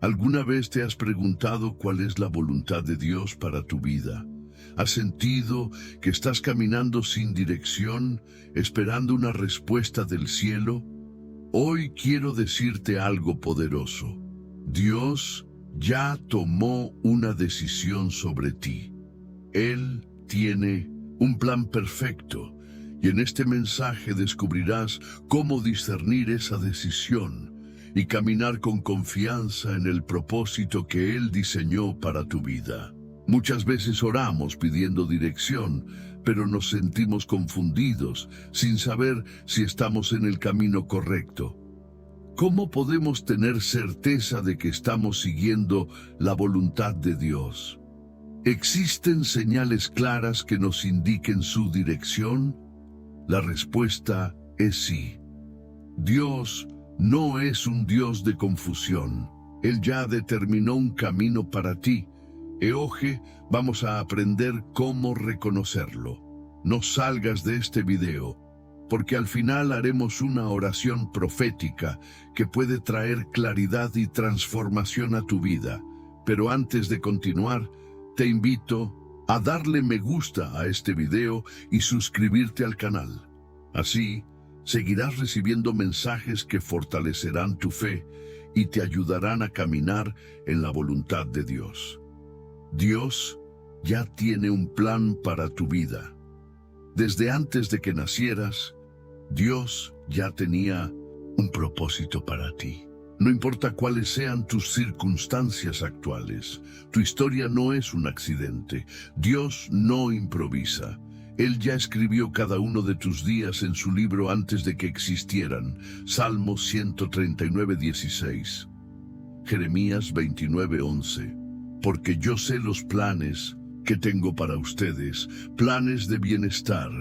¿Alguna vez te has preguntado cuál es la voluntad de Dios para tu vida? ¿Has sentido que estás caminando sin dirección, esperando una respuesta del cielo? Hoy quiero decirte algo poderoso. Dios ya tomó una decisión sobre ti. Él tiene un plan perfecto, y en este mensaje descubrirás cómo discernir esa decisión y caminar con confianza en el propósito que Él diseñó para tu vida. Muchas veces oramos pidiendo dirección, pero nos sentimos confundidos, sin saber si estamos en el camino correcto. ¿Cómo podemos tener certeza de que estamos siguiendo la voluntad de Dios? ¿Existen señales claras que nos indiquen su dirección? La respuesta es sí. Dios no es un Dios de confusión. Él ya determinó un camino para ti. Hoy vamos a aprender cómo reconocerlo. No salgas de este video, porque al final haremos una oración profética que puede traer claridad y transformación a tu vida. Pero antes de continuar, te invito a darle me gusta a este video y suscribirte al canal. Así, seguirás recibiendo mensajes que fortalecerán tu fe y te ayudarán a caminar en la voluntad de Dios. Dios ya tiene un plan para tu vida. Desde antes de que nacieras, Dios ya tenía un propósito para ti. No importa cuáles sean tus circunstancias actuales, tu historia no es un accidente. Dios no improvisa. Él ya escribió cada uno de tus días en su libro antes de que existieran. Salmos 139:16. Jeremías 29:11. Porque yo sé los planes que tengo para ustedes, planes de bienestar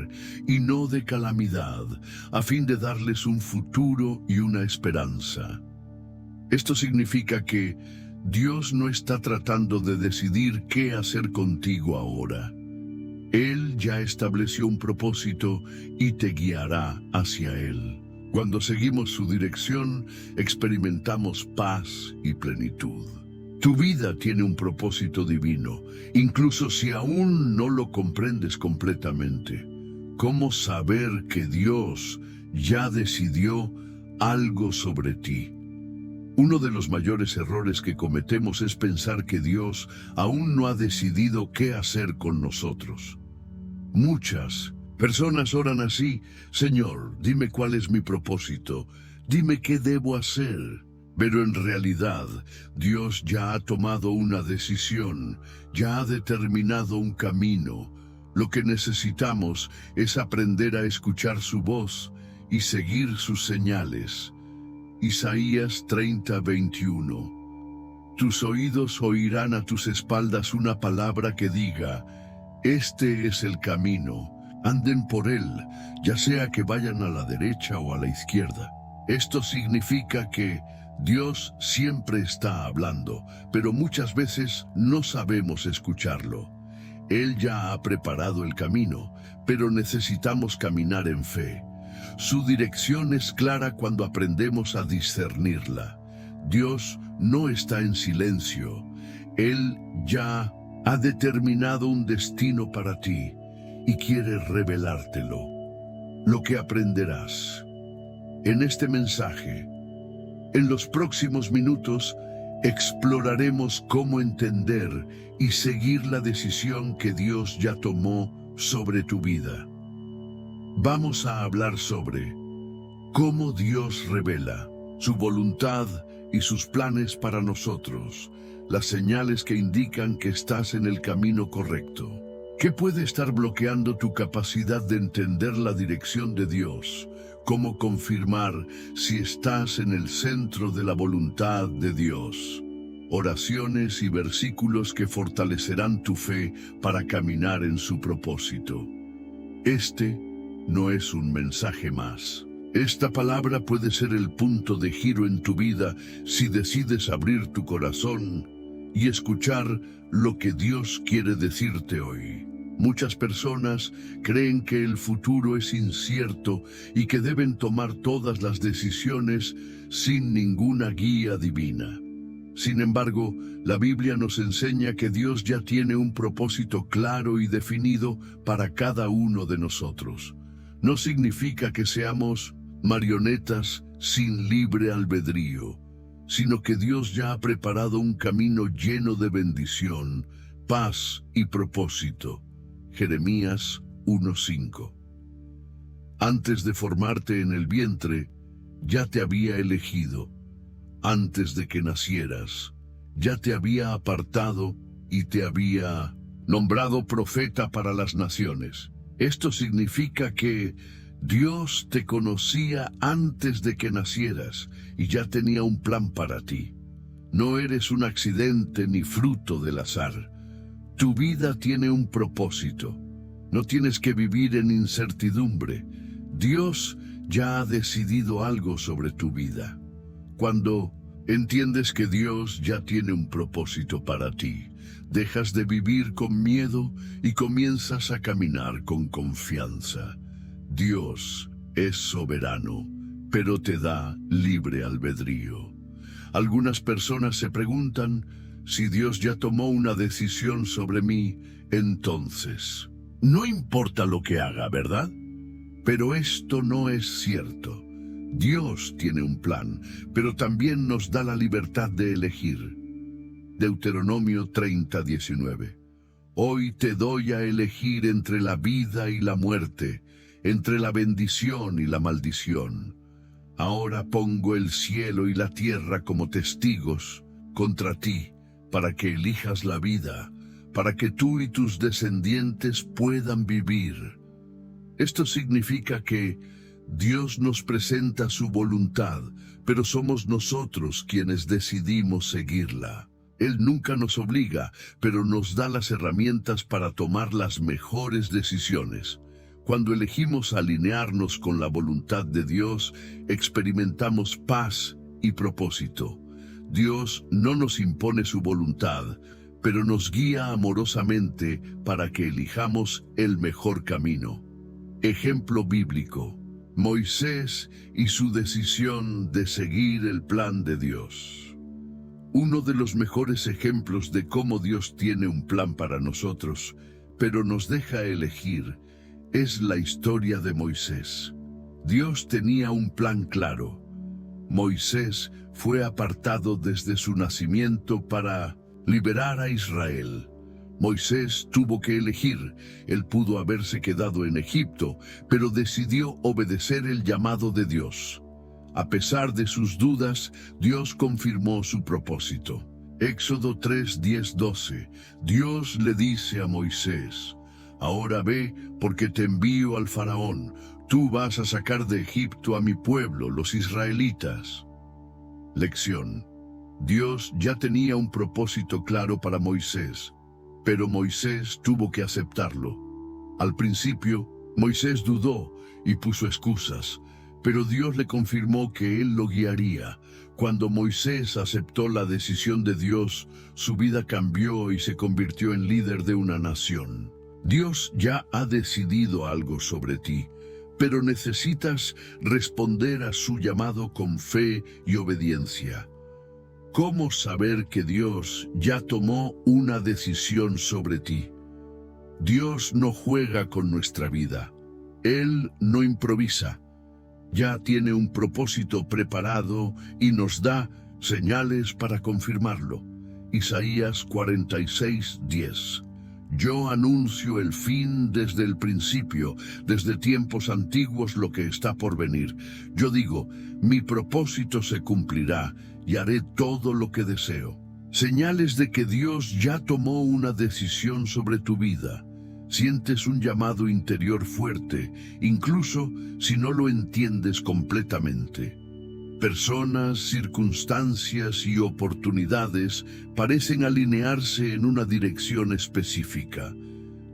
y no de calamidad, a fin de darles un futuro y una esperanza. Esto significa que Dios no está tratando de decidir qué hacer contigo ahora. Él ya estableció un propósito y te guiará hacia él. Cuando seguimos su dirección, experimentamos paz y plenitud. Tu vida tiene un propósito divino, incluso si aún no lo comprendes completamente. ¿Cómo saber que Dios ya decidió algo sobre ti? Uno de los mayores errores que cometemos es pensar que Dios aún no ha decidido qué hacer con nosotros. Muchas personas oran así: Señor, dime cuál es mi propósito, dime qué debo hacer. Pero en realidad, Dios ya ha tomado una decisión, ya ha determinado un camino. Lo que necesitamos es aprender a escuchar su voz y seguir sus señales. Isaías 30:21. Tus oídos oirán a tus espaldas una palabra que diga: este es el camino, anden por él, ya sea que vayan a la derecha o a la izquierda. Esto significa que Dios siempre está hablando, pero muchas veces no sabemos escucharlo. Él ya ha preparado el camino, pero necesitamos caminar en fe. Su dirección es clara cuando aprendemos a discernirla. Dios no está en silencio. Él ya ha determinado un destino para ti y quiere revelártelo. Lo que aprenderás en este mensaje, en los próximos minutos, exploraremos cómo entender y seguir la decisión que Dios ya tomó sobre tu vida. Vamos a hablar sobre cómo Dios revela su voluntad y sus planes para nosotros, las señales que indican que estás en el camino correcto. ¿Qué puede estar bloqueando tu capacidad de entender la dirección de Dios? ¿Cómo confirmar si estás en el centro de la voluntad de Dios? Oraciones y versículos que fortalecerán tu fe para caminar en su propósito. Este no es un mensaje más. Esta palabra puede ser el punto de giro en tu vida si decides abrir tu corazón y escuchar lo que Dios quiere decirte hoy. Muchas personas creen que el futuro es incierto y que deben tomar todas las decisiones sin ninguna guía divina. Sin embargo, la Biblia nos enseña que Dios ya tiene un propósito claro y definido para cada uno de nosotros. No significa que seamos marionetas sin libre albedrío, sino que Dios ya ha preparado un camino lleno de bendición, paz y propósito. Jeremías 1:5. Antes de formarte en el vientre, ya te había elegido. Antes de que nacieras, ya te había apartado y te había nombrado profeta para las naciones. Esto significa que Dios te conocía antes de que nacieras y ya tenía un plan para ti. No eres un accidente ni fruto del azar. Tu vida tiene un propósito. No tienes que vivir en incertidumbre. Dios ya ha decidido algo sobre tu vida. Cuando entiendes que Dios ya tiene un propósito para ti, dejas de vivir con miedo y comienzas a caminar con confianza. Dios es soberano, pero te da libre albedrío. Algunas personas se preguntan, si Dios ya tomó una decisión sobre mí, entonces no importa lo que haga, ¿verdad? Pero esto no es cierto. Dios tiene un plan, pero también nos da la libertad de elegir. Deuteronomio 30:19. Hoy te doy a elegir entre la vida y la muerte, entre la bendición y la maldición. Ahora pongo el cielo y la tierra como testigos contra ti, para que elijas la vida, para que tú y tus descendientes puedan vivir. Esto significa que Dios nos presenta su voluntad, pero somos nosotros quienes decidimos seguirla. Él nunca nos obliga, pero nos da las herramientas para tomar las mejores decisiones. Cuando elegimos alinearnos con la voluntad de Dios, experimentamos paz y propósito. Dios no nos impone su voluntad, pero nos guía amorosamente para que elijamos el mejor camino. Ejemplo bíblico: Moisés y su decisión de seguir el plan de Dios. Uno de los mejores ejemplos de cómo Dios tiene un plan para nosotros, pero nos deja elegir, es la historia de Moisés. Dios tenía un plan claro. Moisés fue apartado desde su nacimiento para liberar a Israel. Moisés tuvo que elegir. Él pudo haberse quedado en Egipto, pero decidió obedecer el llamado de Dios. A pesar de sus dudas, Dios confirmó su propósito. Éxodo 3:10-12. Dios le dice a Moisés: ahora ve, porque te envío al faraón. Tú vas a sacar de Egipto a mi pueblo, los israelitas. Lección: Dios ya tenía un propósito claro para Moisés, pero Moisés tuvo que aceptarlo. Al principio, Moisés dudó y puso excusas, pero Dios le confirmó que él lo guiaría. Cuando Moisés aceptó la decisión de Dios, su vida cambió y se convirtió en líder de una nación. Dios ya ha decidido algo sobre ti, pero necesitas responder a su llamado con fe y obediencia. ¿Cómo saber que Dios ya tomó una decisión sobre ti? Dios no juega con nuestra vida. Él no improvisa. Ya tiene un propósito preparado y nos da señales para confirmarlo. Isaías 46:10. Yo anuncio el fin desde el principio, desde tiempos antiguos lo que está por venir. Yo digo, mi propósito se cumplirá y haré todo lo que deseo. Señales de que Dios ya tomó una decisión sobre tu vida. Sientes un llamado interior fuerte, incluso si no lo entiendes completamente. Personas, circunstancias y oportunidades parecen alinearse en una dirección específica.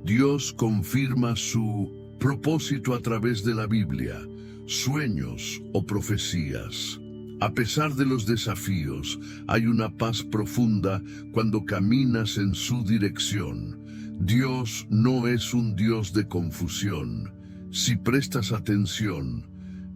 Dios confirma su propósito a través de la Biblia, sueños o profecías. A pesar de los desafíos, hay una paz profunda cuando caminas en su dirección. Dios no es un Dios de confusión. Si prestas atención,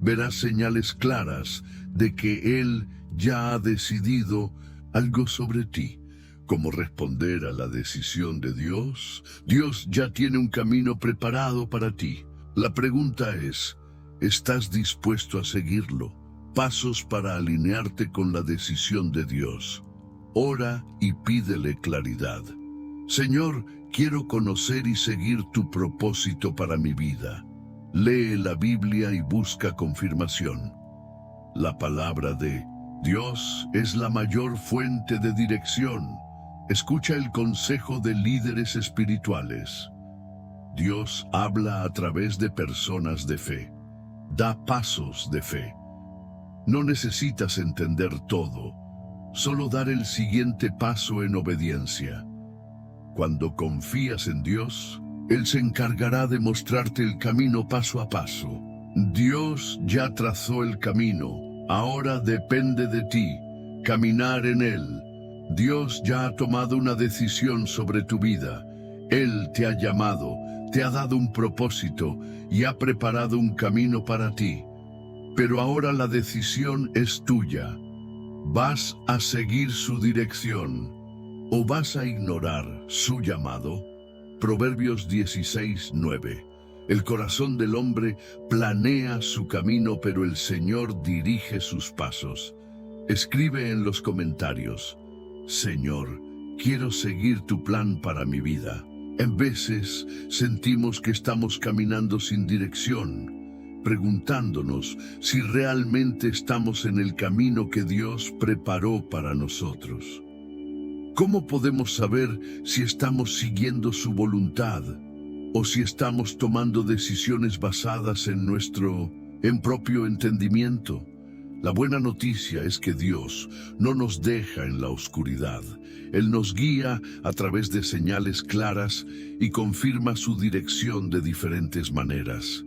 verás señales claras de que Él ya ha decidido algo sobre ti. ¿Cómo responder a la decisión de Dios? Dios ya tiene un camino preparado para ti. La pregunta es, ¿estás dispuesto a seguirlo? Pasos para alinearte con la decisión de Dios. Ora y pídele claridad. Señor, quiero conocer y seguir tu propósito para mi vida. Lee la Biblia y busca confirmación. La palabra de Dios es la mayor fuente de dirección. Escucha el consejo de líderes espirituales. Dios habla a través de personas de fe. Da pasos de fe. No necesitas entender todo, solo dar el siguiente paso en obediencia. Cuando confías en Dios, Él se encargará de mostrarte el camino paso a paso. Dios ya trazó el camino, ahora depende de ti, caminar en Él. Dios ya ha tomado una decisión sobre tu vida. Él te ha llamado, te ha dado un propósito y ha preparado un camino para ti. Pero ahora la decisión es tuya. ¿Vas a seguir su dirección o vas a ignorar su llamado? Proverbios 16:9. El corazón del hombre planea su camino, pero el Señor dirige sus pasos. Escribe en los comentarios: Señor, quiero seguir tu plan para mi vida. En veces sentimos que estamos caminando sin dirección, preguntándonos si realmente estamos en el camino que Dios preparó para nosotros. ¿Cómo podemos saber si estamos siguiendo su voluntad o si estamos tomando decisiones basadas en nuestro propio entendimiento? La buena noticia es que Dios no nos deja en la oscuridad. Él nos guía a través de señales claras y confirma su dirección de diferentes maneras.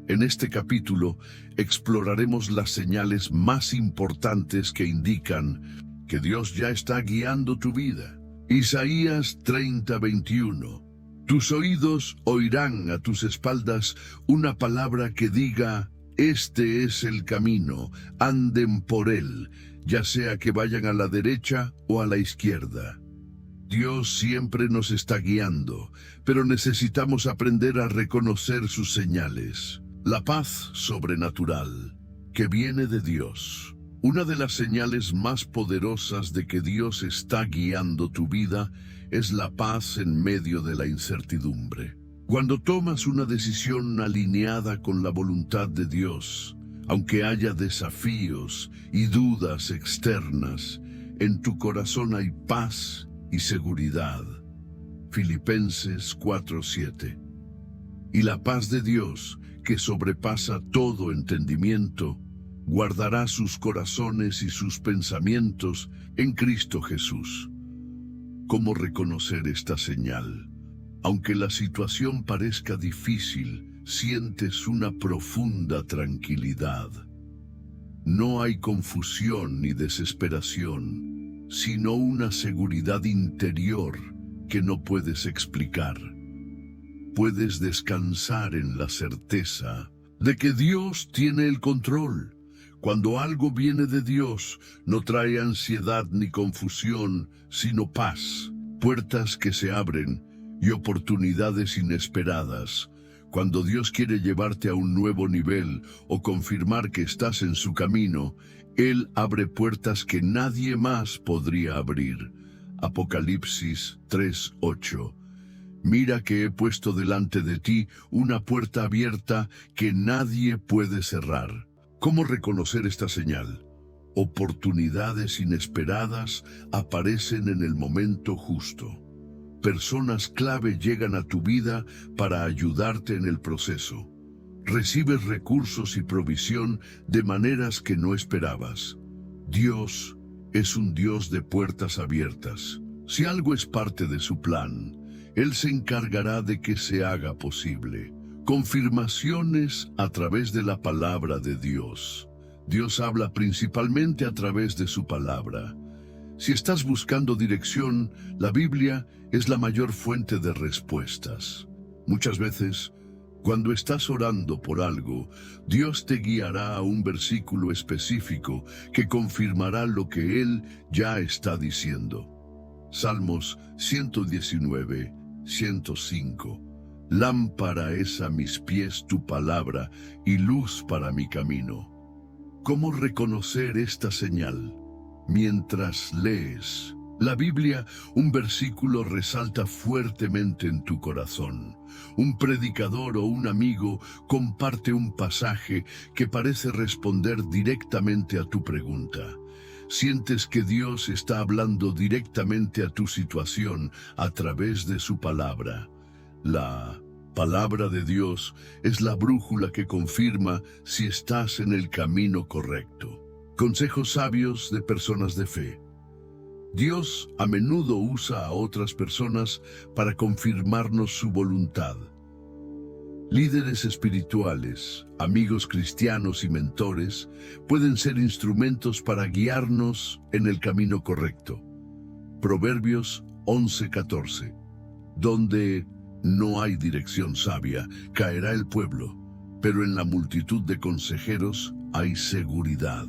En este capítulo exploraremos las señales más importantes que indican que Dios ya está guiando tu vida. Isaías 30:21. Tus oídos oirán a tus espaldas una palabra que diga: este es el camino, anden por él, ya sea que vayan a la derecha o a la izquierda. Dios siempre nos está guiando, pero necesitamos aprender a reconocer sus señales. La paz sobrenatural que viene de Dios. Una de las señales más poderosas de que Dios está guiando tu vida es la paz en medio de la incertidumbre. Cuando tomas una decisión alineada con la voluntad de Dios, aunque haya desafíos y dudas externas, en tu corazón hay paz y seguridad. Filipenses 4:7. Y la paz de Dios, que sobrepasa todo entendimiento, guardará sus corazones y sus pensamientos en Cristo Jesús. ¿Cómo reconocer esta señal? Aunque la situación parezca difícil, sientes una profunda tranquilidad. No hay confusión ni desesperación, sino una seguridad interior que no puedes explicar. Puedes descansar en la certeza de que Dios tiene el control. Cuando algo viene de Dios, no trae ansiedad ni confusión, sino paz, puertas que se abren y oportunidades inesperadas. Cuando Dios quiere llevarte a un nuevo nivel o confirmar que estás en su camino, Él abre puertas que nadie más podría abrir. Apocalipsis 3:8. Mira que he puesto delante de ti una puerta abierta que nadie puede cerrar. ¿Cómo reconocer esta señal? Oportunidades inesperadas aparecen en el momento justo. Personas clave llegan a tu vida para ayudarte en el proceso. Recibes recursos y provisión de maneras que no esperabas. Dios es un Dios de puertas abiertas. Si algo es parte de su plan, Él se encargará de que se haga posible. Confirmaciones a través de la palabra de Dios. Dios habla principalmente a través de su palabra. Si estás buscando dirección, la Biblia es la mayor fuente de respuestas. Muchas veces, Cuando estás orando por algo, Dios te guiará a un versículo específico que confirmará lo que Él ya está diciendo. Salmos 119, 105. Lámpara es a mis pies tu palabra y luz para mi camino. ¿Cómo reconocer esta señal? Mientras lees la Biblia, un versículo resalta fuertemente en tu corazón. Un predicador o un amigo comparte un pasaje que parece responder directamente a tu pregunta. Sientes que Dios está hablando directamente a tu situación a través de su palabra. La palabra de Dios es la brújula que confirma si estás en el camino correcto. Consejos sabios de personas de fe. Dios a menudo usa a otras personas para confirmarnos su voluntad. Líderes espirituales, amigos cristianos y mentores pueden ser instrumentos para guiarnos en el camino correcto. Proverbios 11:14. Donde no hay dirección sabia, caerá el pueblo, pero en la multitud de consejeros hay seguridad.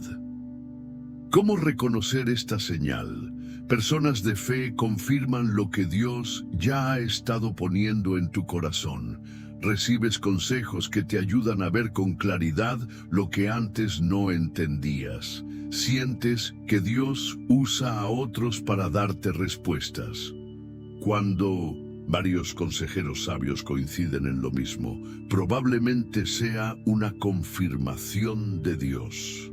¿Cómo reconocer esta señal? Personas de fe confirman lo que Dios ya ha estado poniendo en tu corazón. Recibes consejos que te ayudan a ver con claridad lo que antes no entendías. Sientes que Dios usa a otros para darte respuestas. Cuando varios consejeros sabios coinciden en lo mismo, probablemente sea una confirmación de Dios.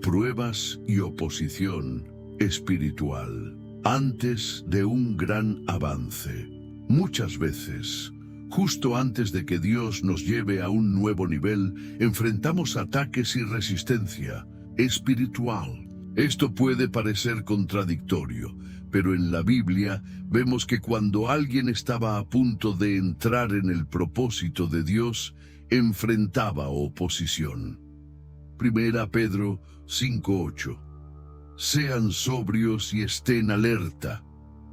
Pruebas y oposición espiritual antes de un gran avance. Muchas veces, justo antes de que Dios nos lleve a un nuevo nivel, enfrentamos ataques y resistencia espiritual. Esto puede parecer contradictorio, pero en la Biblia vemos que cuando alguien estaba a punto de entrar en el propósito de Dios, enfrentaba oposición. Primera Pedro 5:8. Sean sobrios y estén alerta.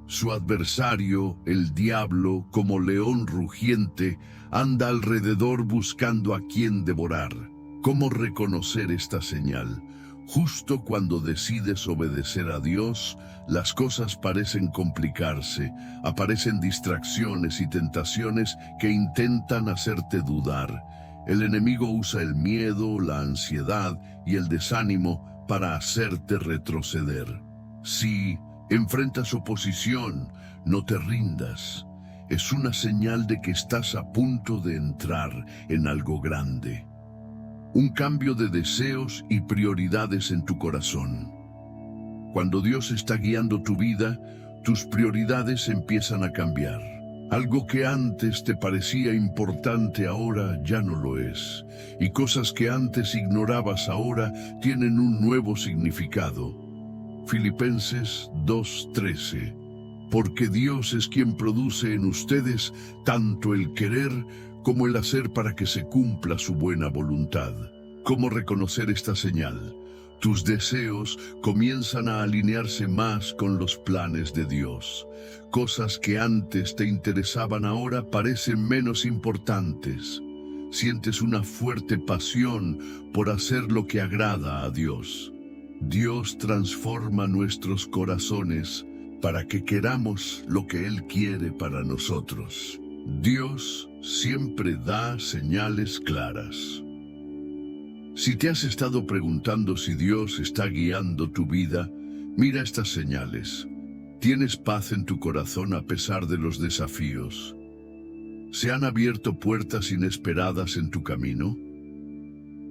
Su adversario, el diablo, como león rugiente, anda alrededor buscando a quien devorar. ¿Cómo reconocer esta señal? Justo cuando decides obedecer a Dios, las cosas parecen complicarse, aparecen distracciones y tentaciones que intentan hacerte dudar. El enemigo usa el miedo, la ansiedad y el desánimo para hacerte retroceder. Si enfrentas oposición, no te rindas. Es una señal de que estás a punto de entrar en algo grande. Un cambio de deseos y prioridades en tu corazón. Cuando Dios está guiando tu vida, tus prioridades empiezan a cambiar. Algo que antes te parecía importante ahora ya no lo es. Y cosas que antes ignorabas ahora tienen un nuevo significado. Filipenses 2:13. Porque Dios es quien produce en ustedes tanto el querer como el hacer para que se cumpla su buena voluntad. ¿Cómo reconocer esta señal? Tus deseos comienzan a alinearse más con los planes de Dios. Cosas que antes te interesaban ahora parecen menos importantes. Sientes una fuerte pasión por hacer lo que agrada a Dios. Dios transforma nuestros corazones para que queramos lo que Él quiere para nosotros. Dios siempre da señales claras. Si te has estado preguntando si Dios está guiando tu vida, mira estas señales. ¿Tienes paz en tu corazón a pesar de los desafíos? ¿Se han abierto puertas inesperadas en tu camino?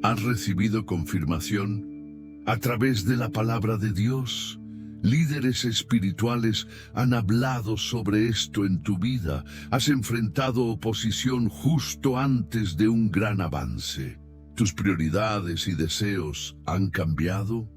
¿Has recibido confirmación a través de la palabra de Dios? Líderes espirituales han hablado sobre esto en tu vida. ¿Has enfrentado oposición justo antes de un gran avance? ¿Tus prioridades y deseos han cambiado?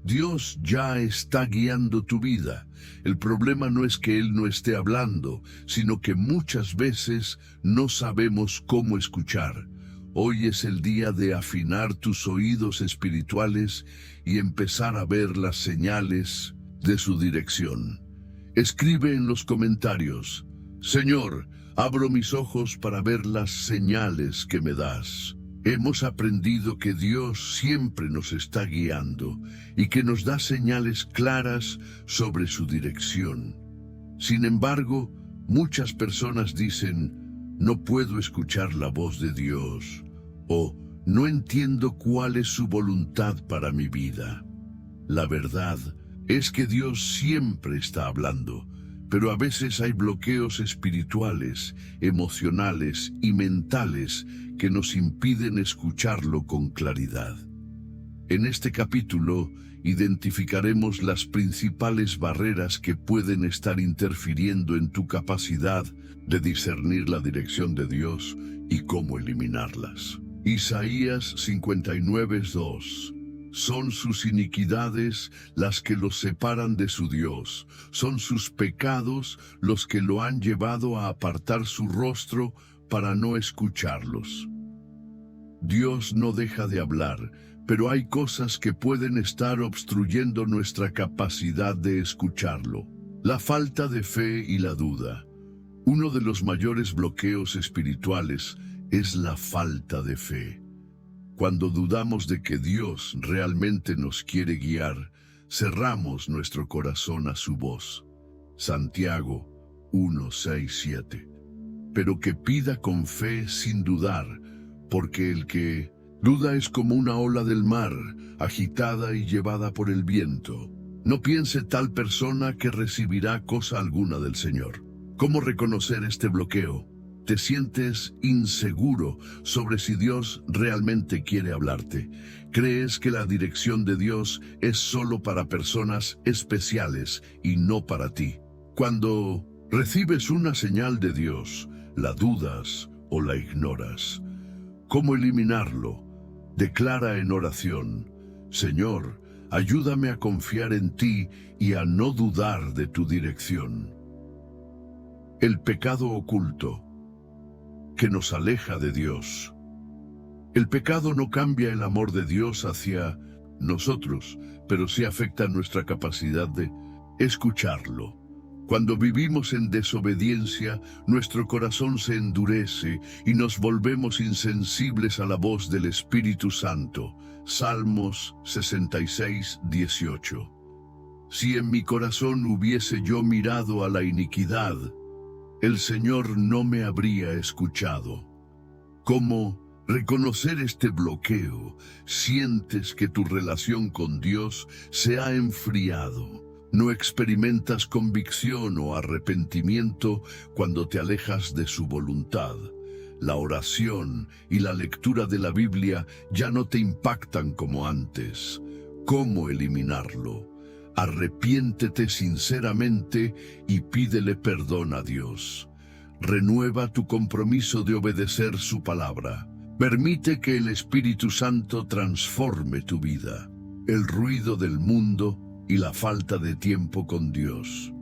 Dios ya está guiando tu vida. El problema no es que Él no esté hablando, sino que muchas veces no sabemos cómo escuchar. Hoy es el día de afinar tus oídos espirituales y empezar a ver las señales de su dirección. Escribe en los comentarios: Señor, Abro mis ojos para ver las señales que me das. Hemos aprendido que Dios siempre nos está guiando y que nos da señales claras sobre su dirección. Sin embargo, muchas personas dicen, no puedo escuchar la voz de Dios, o no entiendo cuál es su voluntad para mi vida. La verdad es que Dios siempre está hablando, pero a veces hay bloqueos espirituales, emocionales y mentales que nos impiden escucharlo con claridad. En este capítulo identificaremos las principales barreras que pueden estar interfiriendo en tu capacidad de discernir la dirección de Dios y cómo eliminarlas. Isaías 59:2. Son sus iniquidades las que los separan de su Dios, son sus pecados los que lo han llevado a apartar su rostro para no escucharlos. Dios no deja de hablar, pero hay cosas que pueden estar obstruyendo nuestra capacidad de escucharlo. La falta de fe y la duda. Uno de los mayores bloqueos espirituales es la falta de fe. Cuando dudamos de que Dios realmente nos quiere guiar, cerramos nuestro corazón a su voz. Santiago 1:6-7. Pero que pida con fe sin dudar, porque el que duda es como una ola del mar, agitada y llevada por el viento. No piense tal persona que recibirá cosa alguna del Señor. ¿Cómo reconocer este bloqueo? Te sientes inseguro sobre si Dios realmente quiere hablarte. Crees que la dirección de Dios es solo para personas especiales y no para ti. Cuando recibes una señal de Dios, la dudas o la ignoras. ¿Cómo eliminarlo? Declara en oración, Señor, ayúdame a confiar en ti y a no dudar de tu dirección. El pecado oculto que nos aleja de Dios. El pecado no cambia el amor de Dios hacia nosotros, pero sí afecta nuestra capacidad de escucharlo. Cuando vivimos en desobediencia, nuestro corazón se endurece y nos volvemos insensibles a la voz del Espíritu Santo. Salmos 66:18. Si en mi corazón hubiese yo mirado a la iniquidad, el Señor no me habría escuchado. ¿Cómo reconocer este bloqueo? Sientes que tu relación con Dios se ha enfriado. No experimentas convicción o arrepentimiento cuando te alejas de su voluntad. La oración y la lectura de la Biblia ya no te impactan como antes. ¿Cómo eliminarlo? Arrepiéntete sinceramente y pídele perdón a Dios. Renueva tu compromiso de obedecer su palabra. Permite que el Espíritu Santo transforme tu vida. El ruido del mundo y la falta de tiempo con Dios.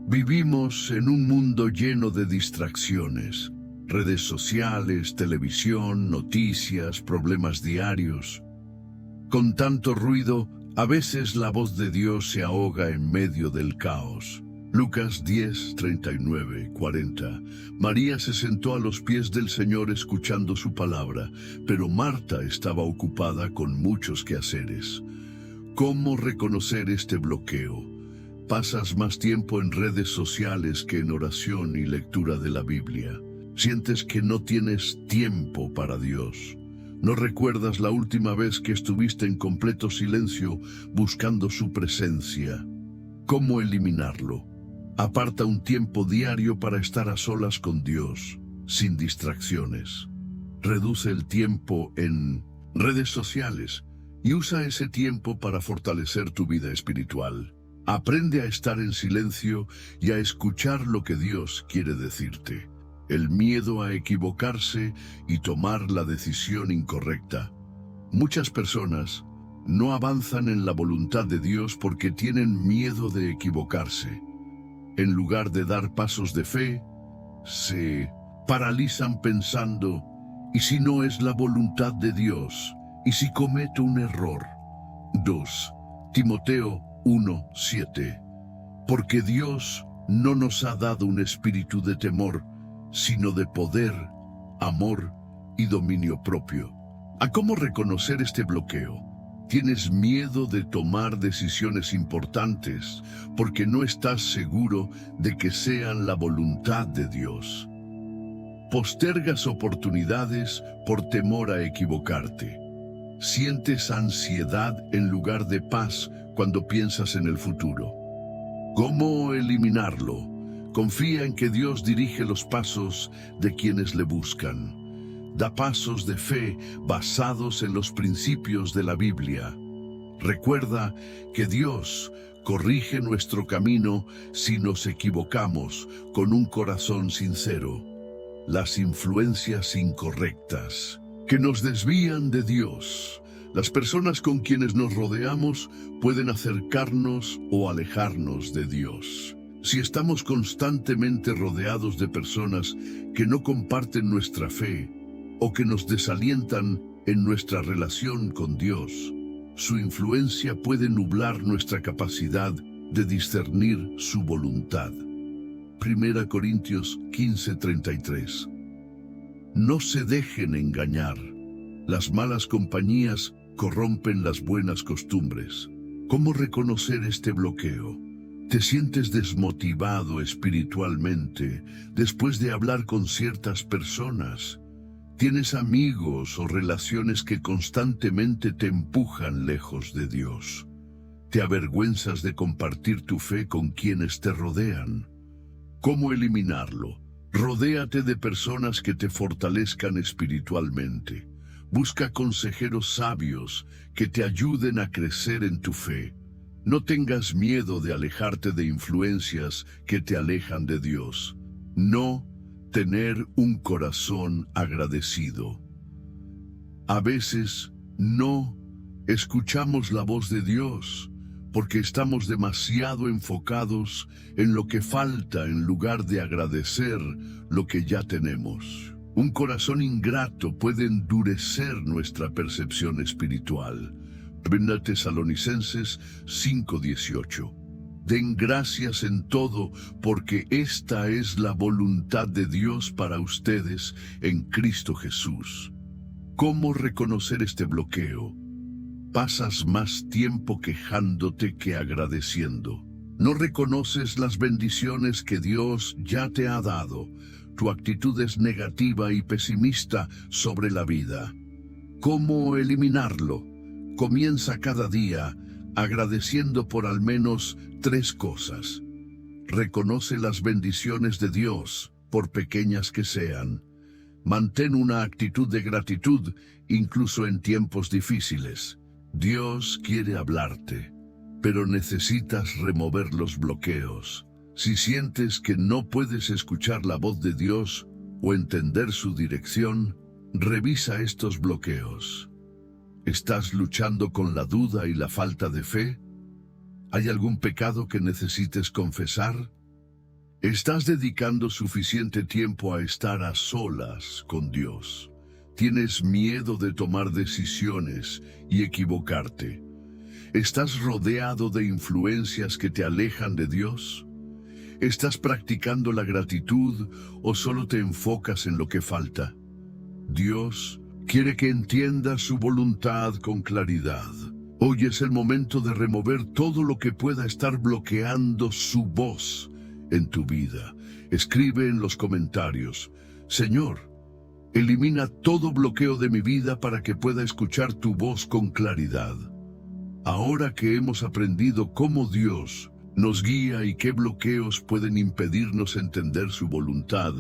Vivimos en un mundo lleno de distracciones. Redes sociales, televisión, noticias, problemas diarios. Con tanto ruido, a veces la voz de Dios se ahoga en medio del caos. Lucas 10:39-40. María se sentó a los pies del Señor escuchando su palabra, pero Marta estaba ocupada con muchos quehaceres. ¿Cómo reconocer este bloqueo? Pasas más tiempo en redes sociales que en oración y lectura de la Biblia. Sientes que no tienes tiempo para Dios. ¿No recuerdas la última vez que estuviste en completo silencio buscando su presencia? ¿Cómo eliminarlo? Aparta un tiempo diario para estar a solas con Dios, sin distracciones. Reduce el tiempo en redes sociales y usa ese tiempo para fortalecer tu vida espiritual. Aprende a estar en silencio y a escuchar lo que Dios quiere decirte. El miedo a equivocarse y tomar la decisión incorrecta. Muchas personas no avanzan en la voluntad de Dios porque tienen miedo de equivocarse. En lugar de dar pasos de fe, se paralizan pensando, ¿y si no es la voluntad de Dios? ¿Y si cometo un error? 2 Timoteo 1:7. Porque Dios no nos ha dado un espíritu de temor, sino de poder, amor y dominio propio. ¿A cómo reconocer este bloqueo? Tienes miedo de tomar decisiones importantes porque no estás seguro de que sean la voluntad de Dios. Postergas oportunidades por temor a equivocarte. Sientes ansiedad en lugar de paz cuando piensas en el futuro. ¿Cómo eliminarlo? Confía en que Dios dirige los pasos de quienes le buscan. Da pasos de fe basados en los principios de la Biblia. Recuerda que Dios corrige nuestro camino si nos equivocamos con un corazón sincero. Las influencias incorrectas que nos desvían de Dios. Las personas con quienes nos rodeamos pueden acercarnos o alejarnos de Dios. Si estamos constantemente rodeados de personas que no comparten nuestra fe o que nos desalientan en nuestra relación con Dios, su influencia puede nublar nuestra capacidad de discernir su voluntad. 1 Corintios 15:33. No se dejen engañar. Las malas compañías corrompen las buenas costumbres. ¿Cómo reconocer este bloqueo? ¿Te sientes desmotivado espiritualmente después de hablar con ciertas personas? ¿Tienes amigos o relaciones que constantemente te empujan lejos de Dios? ¿Te avergüenzas de compartir tu fe con quienes te rodean? ¿Cómo eliminarlo? Rodéate de personas que te fortalezcan espiritualmente. Busca consejeros sabios que te ayuden a crecer en tu fe. No tengas miedo de alejarte de influencias que te alejan de Dios. No tener un corazón agradecido. A veces no escuchamos la voz de Dios porque estamos demasiado enfocados en lo que falta en lugar de agradecer lo que ya tenemos. Un corazón ingrato puede endurecer nuestra percepción espiritual. 1 Tesalonicenses 5:18. Den gracias en todo, porque esta es la voluntad de Dios para ustedes en Cristo Jesús. ¿Cómo reconocer este bloqueo? Pasas más tiempo quejándote que agradeciendo. No reconoces las bendiciones que Dios ya te ha dado. Tu actitud es negativa y pesimista sobre la vida. ¿Cómo eliminarlo? Comienza cada día agradeciendo por al menos 3 cosas. Reconoce las bendiciones de Dios, por pequeñas que sean. Mantén una actitud de gratitud, incluso en tiempos difíciles. Dios quiere hablarte, pero necesitas remover los bloqueos. Si sientes que no puedes escuchar la voz de Dios o entender su dirección, revisa estos bloqueos. ¿Estás luchando con la duda y la falta de fe? ¿Hay algún pecado que necesites confesar? ¿Estás dedicando suficiente tiempo a estar a solas con Dios? ¿Tienes miedo de tomar decisiones y equivocarte? ¿Estás rodeado de influencias que te alejan de Dios? ¿Estás practicando la gratitud o solo te enfocas en lo que falta? Dios quiere que entiendas su voluntad con claridad. Hoy es el momento de remover todo lo que pueda estar bloqueando su voz en tu vida. Escribe en los comentarios: Señor, elimina todo bloqueo de mi vida para que pueda escuchar tu voz con claridad. Ahora que hemos aprendido cómo Dios nos guía y qué bloqueos pueden impedirnos entender su voluntad,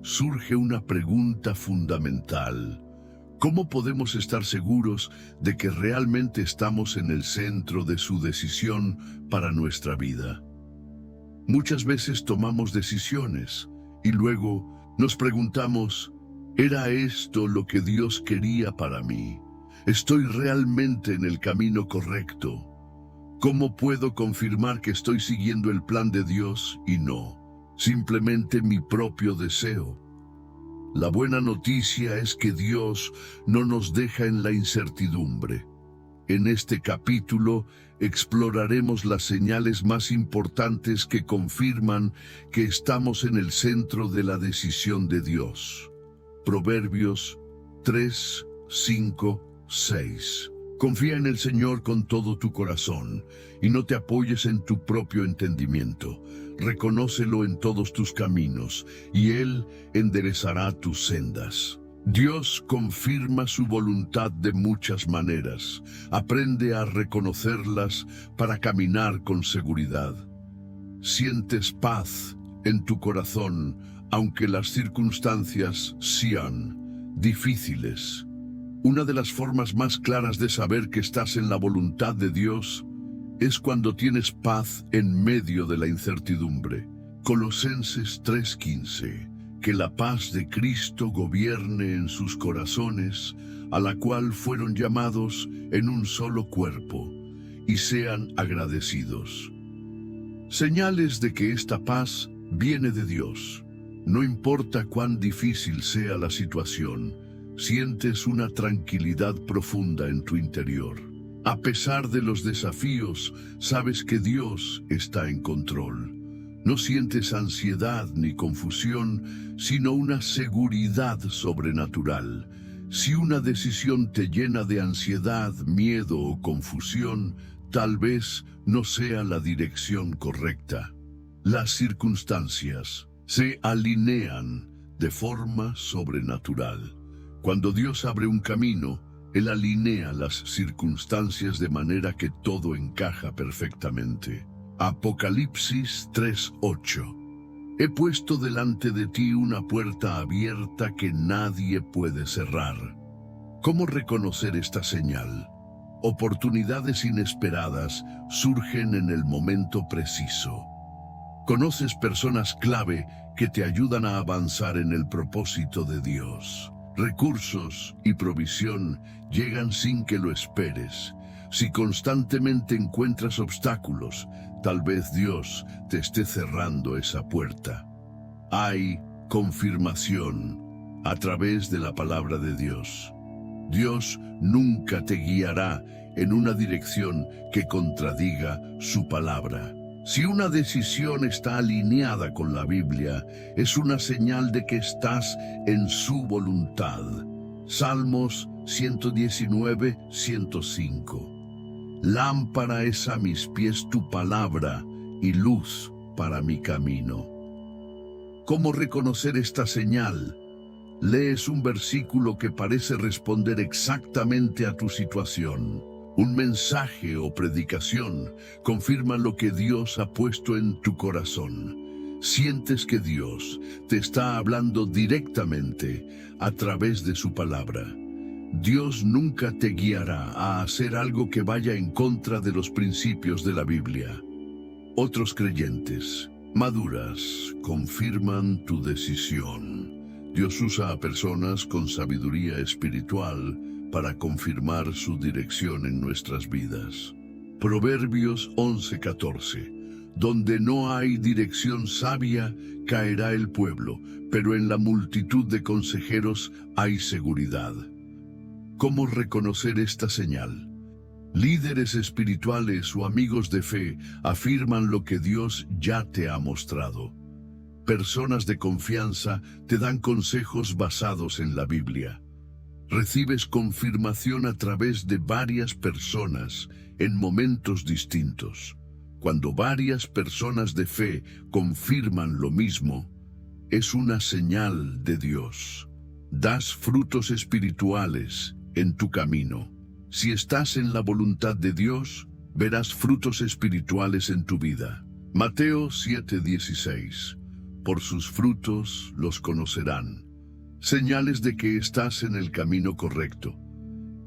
surge una pregunta fundamental. ¿Cómo podemos estar seguros de que realmente estamos en el centro de su decisión para nuestra vida? Muchas veces tomamos decisiones y luego nos preguntamos: ¿era esto lo que Dios quería para mí? ¿Estoy realmente en el camino correcto? ¿Cómo puedo confirmar que estoy siguiendo el plan de Dios y no simplemente mi propio deseo? La buena noticia es que Dios no nos deja en la incertidumbre. En este capítulo exploraremos las señales más importantes que confirman que estamos en el centro de la decisión de Dios. Proverbios 3, 5, 6. Confía en el Señor con todo tu corazón y no te apoyes en tu propio entendimiento. Reconócelo en todos tus caminos y Él enderezará tus sendas. Dios confirma su voluntad de muchas maneras. Aprende a reconocerlas para caminar con seguridad. Sientes paz en tu corazón, aunque las circunstancias sean difíciles. Una de las formas más claras de saber que estás en la voluntad de Dios es cuando tienes paz en medio de la incertidumbre. Colosenses 3:15. Que la paz de Cristo gobierne en sus corazones, a la cual fueron llamados en un solo cuerpo, y sean agradecidos. Señales de que esta paz viene de Dios. No importa cuán difícil sea la situación, sientes una tranquilidad profunda en tu interior. A pesar de los desafíos, sabes que Dios está en control. No sientes ansiedad ni confusión, sino una seguridad sobrenatural. Si una decisión te llena de ansiedad, miedo o confusión, tal vez no sea la dirección correcta. Las circunstancias se alinean de forma sobrenatural. Cuando Dios abre un camino, Él alinea las circunstancias de manera que todo encaja perfectamente. Apocalipsis 3:8. He puesto delante de ti una puerta abierta que nadie puede cerrar. ¿Cómo reconocer esta señal? Oportunidades inesperadas surgen en el momento preciso. Conoces personas clave que te ayudan a avanzar en el propósito de Dios. Recursos y provisión llegan sin que lo esperes. Si constantemente encuentras obstáculos, tal vez Dios te esté cerrando esa puerta. Hay confirmación a través de la palabra de Dios. Dios nunca te guiará en una dirección que contradiga su palabra. Si una decisión está alineada con la Biblia, es una señal de que estás en su voluntad. Salmos 119, 105. Lámpara es a mis pies tu palabra y luz para mi camino. ¿Cómo reconocer esta señal? Lees un versículo que parece responder exactamente a tu situación. Un mensaje o predicación confirma lo que Dios ha puesto en tu corazón. Sientes que Dios te está hablando directamente a través de su palabra. Dios nunca te guiará a hacer algo que vaya en contra de los principios de la Biblia. Otros creyentes maduras confirman tu decisión. Dios usa a personas con sabiduría espiritual para confirmar su dirección en nuestras vidas. Proverbios 11:14. Donde no hay dirección sabia, caerá el pueblo, pero en la multitud de consejeros hay seguridad. ¿Cómo reconocer esta señal? Líderes espirituales o amigos de fe afirman lo que Dios ya te ha mostrado. Personas de confianza te dan consejos basados en la Biblia. Recibes confirmación a través de varias personas en momentos distintos. Cuando varias personas de fe confirman lo mismo, es una señal de Dios. Das frutos espirituales en tu camino. Si estás en la voluntad de Dios, verás frutos espirituales en tu vida. Mateo 7:16. Por sus frutos los conocerán. Señales de que estás en el camino correcto.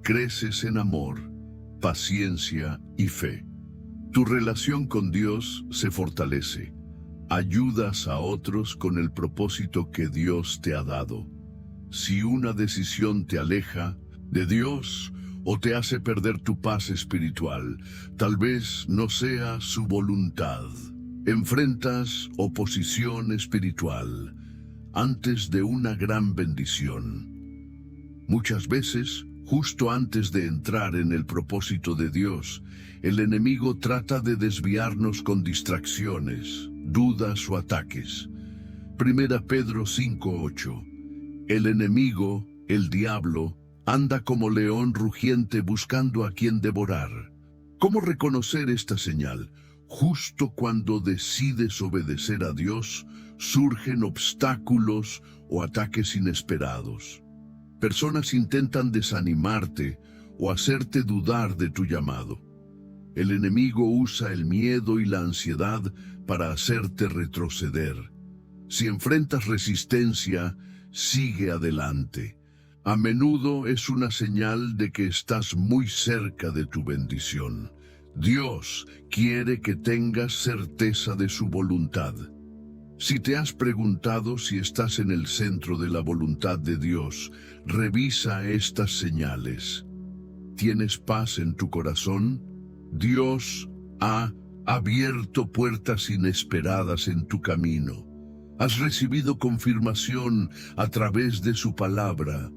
Creces en amor, paciencia y fe. Tu relación con Dios se fortalece. Ayudas a otros con el propósito que Dios te ha dado. Si una decisión te aleja de Dios o te hace perder tu paz espiritual, tal vez no sea su voluntad. Enfrentas oposición espiritual antes de una gran bendición. Muchas veces Justo antes de entrar en el propósito de Dios, el enemigo trata de desviarnos con distracciones, dudas o ataques. 1 Pedro 5:8. El enemigo, el diablo, anda como león rugiente buscando a quien devorar. ¿Cómo reconocer esta señal? Justo cuando decides obedecer a Dios, surgen obstáculos o ataques inesperados. Personas intentan desanimarte o hacerte dudar de tu llamado. El enemigo usa el miedo y la ansiedad para hacerte retroceder. Si enfrentas resistencia, sigue adelante. A menudo es una señal de que estás muy cerca de tu bendición. Dios quiere que tengas certeza de su voluntad. Si te has preguntado si estás en el centro de la voluntad de Dios, revisa estas señales. ¿Tienes paz en tu corazón? Dios ha abierto puertas inesperadas en tu camino. Has recibido confirmación a través de su palabra.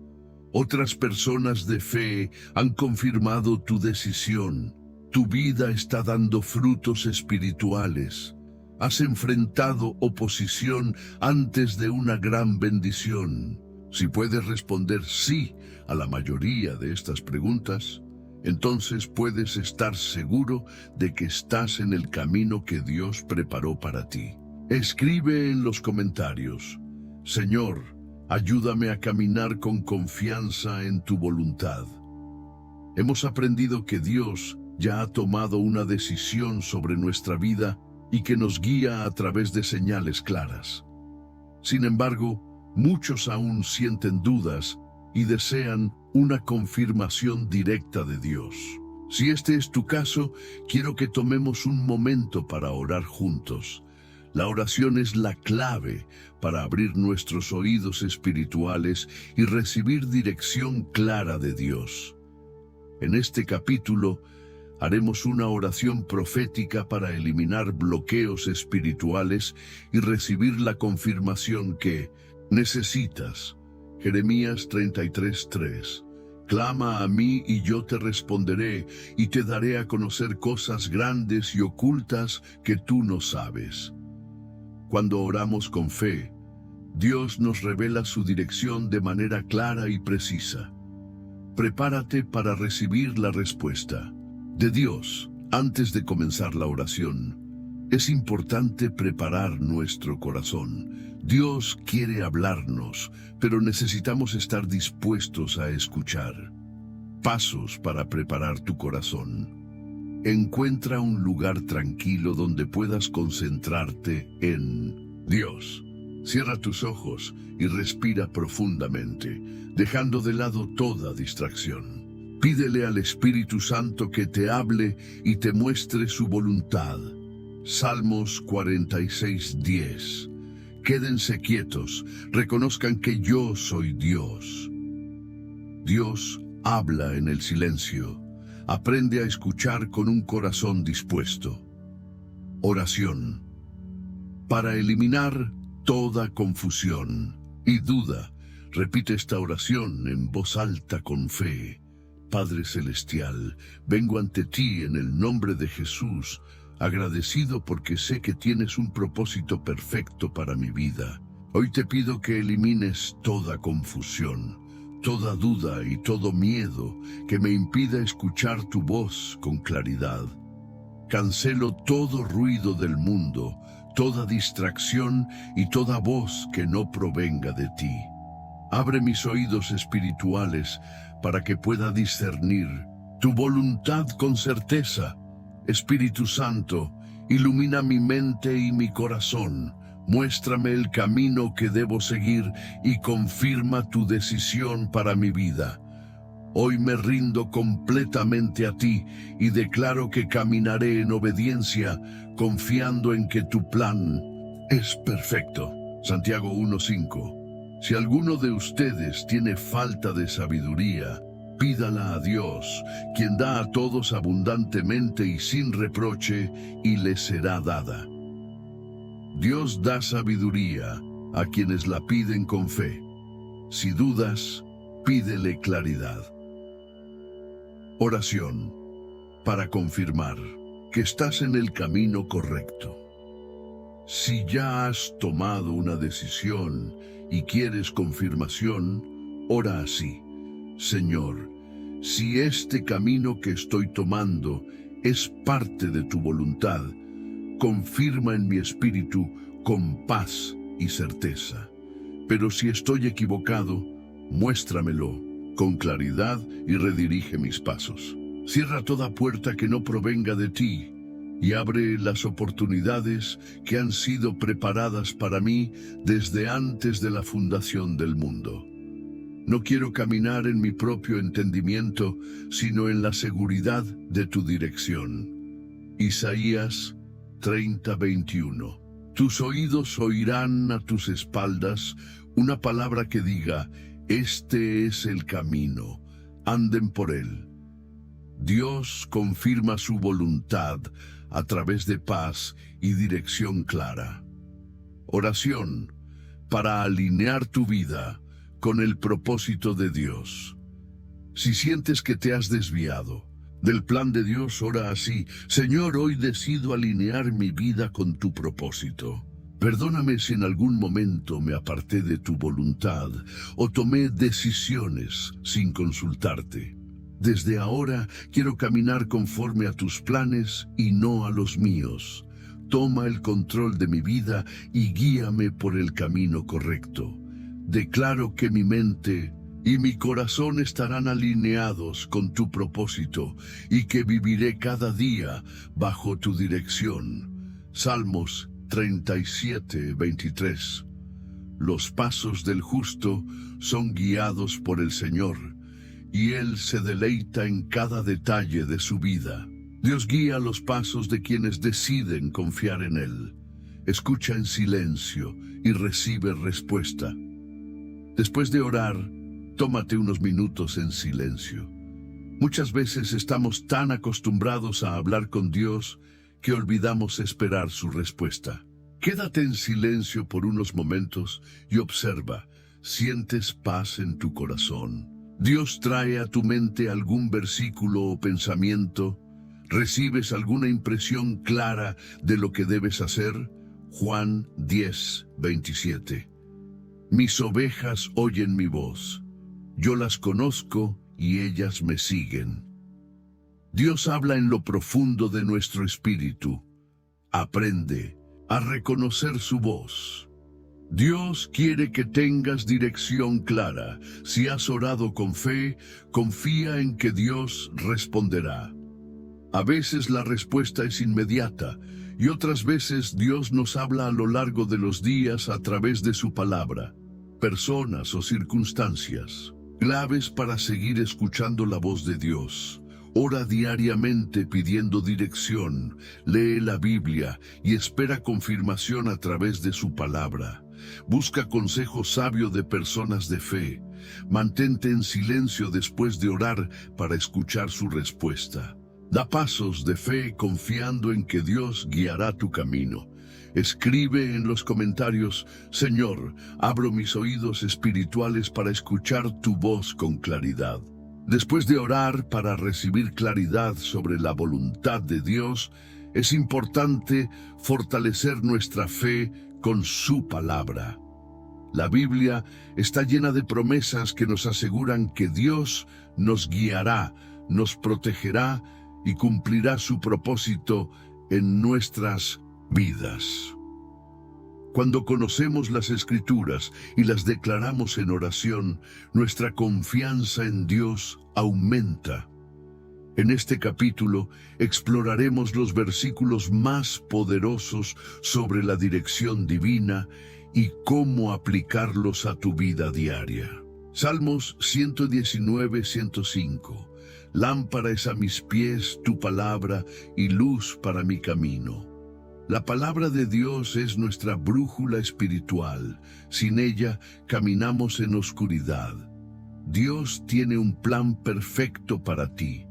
Otras personas de fe han confirmado tu decisión. Tu vida está dando frutos espirituales. Has enfrentado oposición antes de una gran bendición. Si puedes responder sí a la mayoría de estas preguntas, entonces puedes estar seguro de que estás en el camino que Dios preparó para ti. Escribe en los comentarios: Señor, ayúdame a caminar con confianza en tu voluntad. Hemos aprendido que Dios ya ha tomado una decisión sobre nuestra vida y que nos guía a través de señales claras. Sin embargo, muchos aún sienten dudas y desean una confirmación directa de Dios. Si este es tu caso, quiero que tomemos un momento para orar juntos. La oración es la clave para abrir nuestros oídos espirituales y recibir dirección clara de Dios. En este capítulo, haremos una oración profética para eliminar bloqueos espirituales y recibir la confirmación que necesitas. Jeremías 33:3. Clama a mí y yo te responderé y te daré a conocer cosas grandes y ocultas que tú no sabes. Cuando oramos con fe, Dios nos revela su dirección de manera clara y precisa. Prepárate para recibir la respuesta de Dios. Antes de comenzar la oración, es importante preparar nuestro corazón. Dios quiere hablarnos, pero necesitamos estar dispuestos a escuchar. Pasos para preparar tu corazón. Encuentra un lugar tranquilo donde puedas concentrarte en Dios. Cierra tus ojos y respira profundamente, dejando de lado toda distracción. Pídele al Espíritu Santo que te hable y te muestre su voluntad. Salmos 46:10. Quédense quietos, reconozcan que yo soy Dios. Dios habla en el silencio. Aprende a escuchar con un corazón dispuesto. Oración. Para eliminar toda confusión y duda, repite esta oración en voz alta con fe. Padre Celestial, vengo ante ti en el nombre de Jesús, agradecido porque sé que tienes un propósito perfecto para mi vida. Hoy te pido que elimines toda confusión, toda duda y todo miedo que me impida escuchar tu voz con claridad. Cancelo todo ruido del mundo, toda distracción y toda voz que no provenga de ti. Abre mis oídos espirituales para que pueda discernir tu voluntad con certeza. Espíritu Santo, ilumina mi mente y mi corazón. Muéstrame el camino que debo seguir y confirma tu decisión para mi vida. Hoy me rindo completamente a ti y declaro que caminaré en obediencia, confiando en que tu plan es perfecto. Santiago 1:5. Si alguno de ustedes tiene falta de sabiduría, pídala a Dios, quien da a todos abundantemente y sin reproche, y le será dada. Dios da sabiduría a quienes la piden con fe. Si dudas, pídele claridad. Oración para confirmar que estás en el camino correcto. Si ya has tomado una decisión y quieres confirmación, ora así: Señor, si este camino que estoy tomando es parte de tu voluntad, confirma en mi espíritu con paz y certeza. Pero si estoy equivocado, muéstramelo con claridad y redirige mis pasos. Cierra toda puerta que no provenga de ti y abre las oportunidades que han sido preparadas para mí desde antes de la fundación del mundo. No quiero caminar en mi propio entendimiento, sino en la seguridad de tu dirección. Isaías 30:21. Tus oídos oirán a tus espaldas una palabra que diga: este es el camino, anden por él. Dios confirma su voluntad a través de paz y dirección clara. Oración para alinear tu vida con el propósito de Dios. Si sientes que te has desviado del plan de Dios, ora así: Señor, hoy decido alinear mi vida con tu propósito. Perdóname si en algún momento me aparté de tu voluntad o tomé decisiones sin consultarte. Desde ahora quiero caminar conforme a tus planes y no a los míos. Toma el control de mi vida y guíame por el camino correcto. Declaro que mi mente y mi corazón estarán alineados con tu propósito y que viviré cada día bajo tu dirección. Salmos 37:23. Los pasos del justo son guiados por el Señor, y Él se deleita en cada detalle de su vida. Dios guía los pasos de quienes deciden confiar en Él. Escucha en silencio y recibe respuesta. Después de orar, tómate unos minutos en silencio. Muchas veces estamos tan acostumbrados a hablar con Dios que olvidamos esperar su respuesta. Quédate en silencio por unos momentos y observa. ¿Sientes paz en tu corazón? ¿Dios trae a tu mente algún versículo o pensamiento? ¿Recibes alguna impresión clara de lo que debes hacer? Juan 10:27. Mis ovejas oyen mi voz. Yo las conozco y ellas me siguen. Dios habla en lo profundo de nuestro espíritu. Aprende a reconocer su voz. Dios quiere que tengas dirección clara. Si has orado con fe, confía en que Dios responderá. A veces la respuesta es inmediata y otras veces Dios nos habla a lo largo de los días a través de su palabra, personas o circunstancias. Claves para seguir escuchando la voz de Dios. Ora diariamente pidiendo dirección, lee la Biblia y espera confirmación a través de su palabra. Busca consejo sabio de personas de fe. Mantente en silencio después de orar para escuchar su respuesta. Da pasos de fe confiando en que Dios guiará tu camino. Escribe en los comentarios: Señor, abro mis oídos espirituales para escuchar tu voz con claridad. Después de orar para recibir claridad sobre la voluntad de Dios, es importante fortalecer nuestra fe con su palabra. La Biblia está llena de promesas que nos aseguran que Dios nos guiará, nos protegerá y cumplirá su propósito en nuestras vidas. Cuando conocemos las Escrituras y las declaramos en oración, nuestra confianza en Dios aumenta. En este capítulo exploraremos los versículos más poderosos sobre la dirección divina y cómo aplicarlos a tu vida diaria. Salmos 119:105. Lámpara es a mis pies tu palabra y luz para mi camino. La palabra de Dios es nuestra brújula espiritual. Sin ella caminamos en oscuridad. Dios tiene un plan perfecto para ti.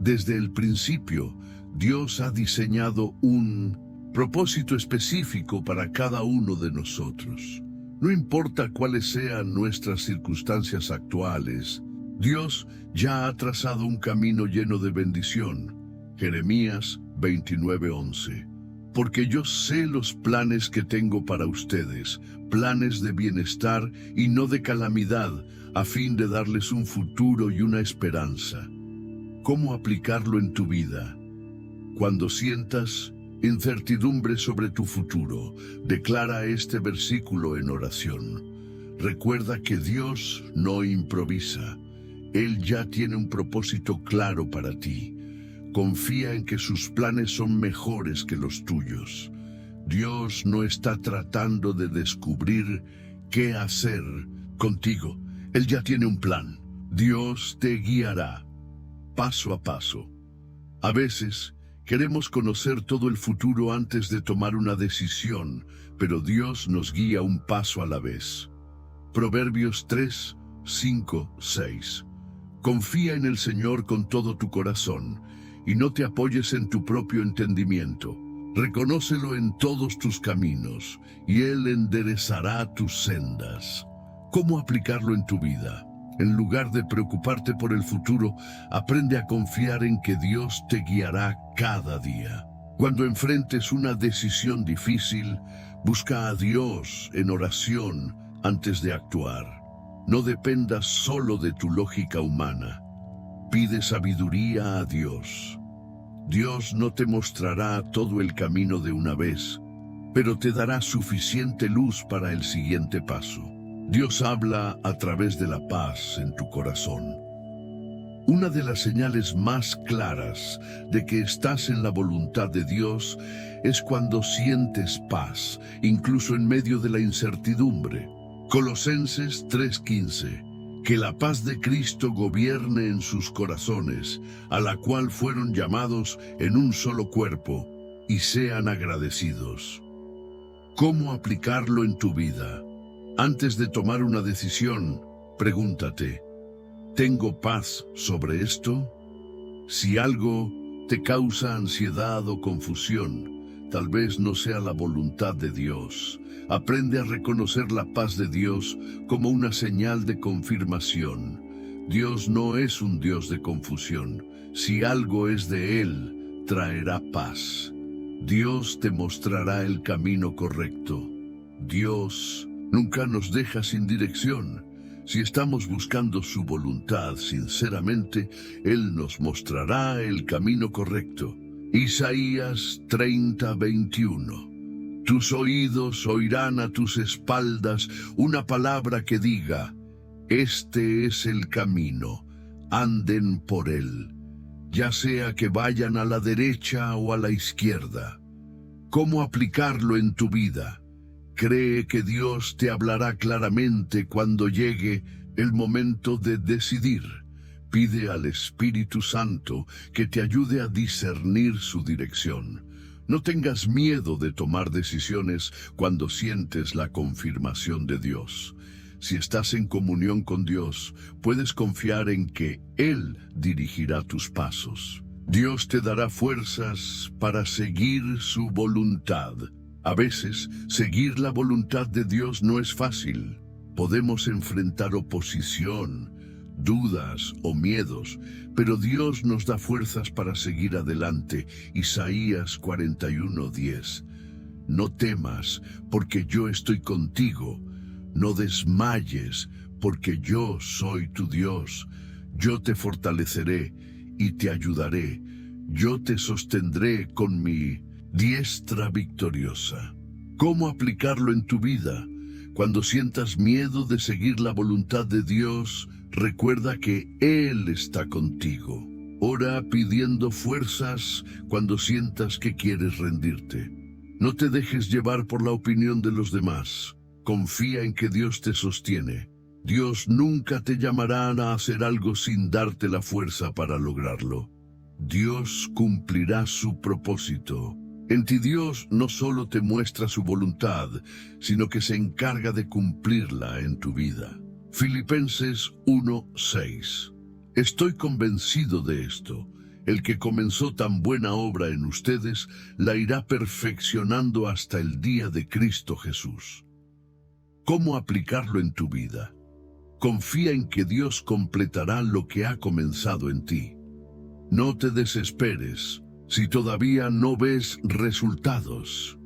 Desde el principio, Dios ha diseñado un propósito específico para cada uno de nosotros. No importa cuáles sean nuestras circunstancias actuales, Dios ya ha trazado un camino lleno de bendición. Jeremías 29:11. Porque yo sé los planes que tengo para ustedes, planes de bienestar y no de calamidad, a fin de darles un futuro y una esperanza. ¿Cómo aplicarlo en tu vida? Cuando sientas incertidumbre sobre tu futuro, declara este versículo en oración. Recuerda que Dios no improvisa. Él ya tiene un propósito claro para ti. Confía en que sus planes son mejores que los tuyos. Dios no está tratando de descubrir qué hacer contigo. Él ya tiene un plan. Dios te guiará paso a paso. A veces queremos conocer todo el futuro antes de tomar una decisión, pero Dios nos guía un paso a la vez. Proverbios 3, 5, 6. Confía en el Señor con todo tu corazón y no te apoyes en tu propio entendimiento. Reconócelo en todos tus caminos y Él enderezará tus sendas. ¿Cómo aplicarlo en tu vida? En lugar de preocuparte por el futuro, aprende a confiar en que Dios te guiará cada día. Cuando enfrentes una decisión difícil, busca a Dios en oración antes de actuar. No dependas solo de tu lógica humana. Pide sabiduría a Dios. Dios no te mostrará todo el camino de una vez, pero te dará suficiente luz para el siguiente paso. Dios habla a través de la paz en tu corazón. Una de las señales más claras de que estás en la voluntad de Dios es cuando sientes paz, incluso en medio de la incertidumbre. Colosenses 3:15. Que la paz de Cristo gobierne en sus corazones, a la cual fueron llamados en un solo cuerpo, y sean agradecidos. ¿Cómo aplicarlo en tu vida? Antes de tomar una decisión, pregúntate, ¿tengo paz sobre esto? Si algo te causa ansiedad o confusión, tal vez no sea la voluntad de Dios. Aprende a reconocer la paz de Dios como una señal de confirmación. Dios no es un Dios de confusión. Si algo es de Él, traerá paz. Dios te mostrará el camino correcto. Dios nunca nos deja sin dirección. Si estamos buscando su voluntad sinceramente, Él nos mostrará el camino correcto. Isaías 30:21. Tus oídos oirán a tus espaldas una palabra que diga, este es el camino, anden por él, ya sea que vayan a la derecha o a la izquierda. ¿Cómo aplicarlo en tu vida? Cree que Dios te hablará claramente cuando llegue el momento de decidir. Pide al Espíritu Santo que te ayude a discernir su dirección. No tengas miedo de tomar decisiones cuando sientes la confirmación de Dios. Si estás en comunión con Dios, puedes confiar en que Él dirigirá tus pasos. Dios te dará fuerzas para seguir su voluntad. A veces, seguir la voluntad de Dios no es fácil. Podemos enfrentar oposición, dudas o miedos, pero Dios nos da fuerzas para seguir adelante. Isaías 41:10. No temas, porque yo estoy contigo. No desmayes, porque yo soy tu Dios. Yo te fortaleceré y te ayudaré. Yo te sostendré con mi diestra victoriosa. ¿Cómo aplicarlo en tu vida? Cuando sientas miedo de seguir la voluntad de Dios, recuerda que Él está contigo. Ora pidiendo fuerzas cuando sientas que quieres rendirte. No te dejes llevar por la opinión de los demás. Confía en que Dios te sostiene. Dios nunca te llamará a hacer algo sin darte la fuerza para lograrlo. Dios cumplirá su propósito. En ti Dios no solo te muestra su voluntad, sino que se encarga de cumplirla en tu vida. Filipenses 1:6. Estoy convencido de esto. El que comenzó tan buena obra en ustedes, la irá perfeccionando hasta el día de Cristo Jesús. ¿Cómo aplicarlo en tu vida? Confía en que Dios completará lo que ha comenzado en ti. No te desesperes si todavía no ves resultados.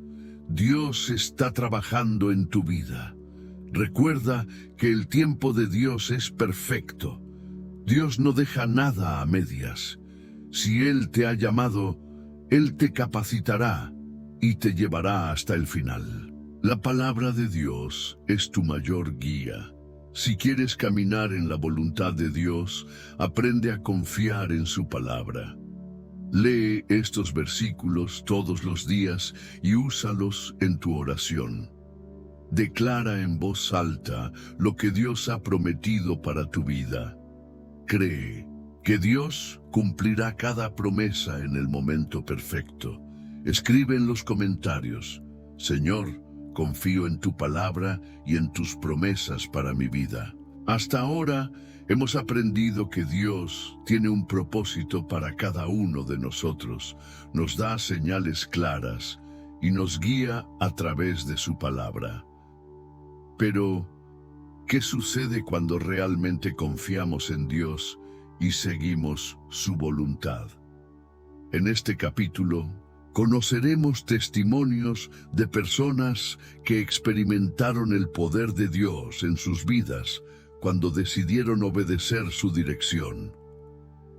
Dios está trabajando en tu vida. Recuerda que el tiempo de Dios es perfecto. Dios no deja nada a medias. Si Él te ha llamado, Él te capacitará y te llevará hasta el final. La palabra de Dios es tu mayor guía. Si quieres caminar en la voluntad de Dios, aprende a confiar en su palabra. Lee estos versículos todos los días y úsalos en tu oración. Declara en voz alta lo que Dios ha prometido para tu vida. Cree que Dios cumplirá cada promesa en el momento perfecto. Escribe en los comentarios: Señor, confío en tu palabra y en tus promesas para mi vida. Hasta ahora hemos aprendido que Dios tiene un propósito para cada uno de nosotros, nos da señales claras y nos guía a través de su palabra. Pero, ¿qué sucede cuando realmente confiamos en Dios y seguimos su voluntad? En este capítulo, conoceremos testimonios de personas que experimentaron el poder de Dios en sus vidas cuando decidieron obedecer su dirección.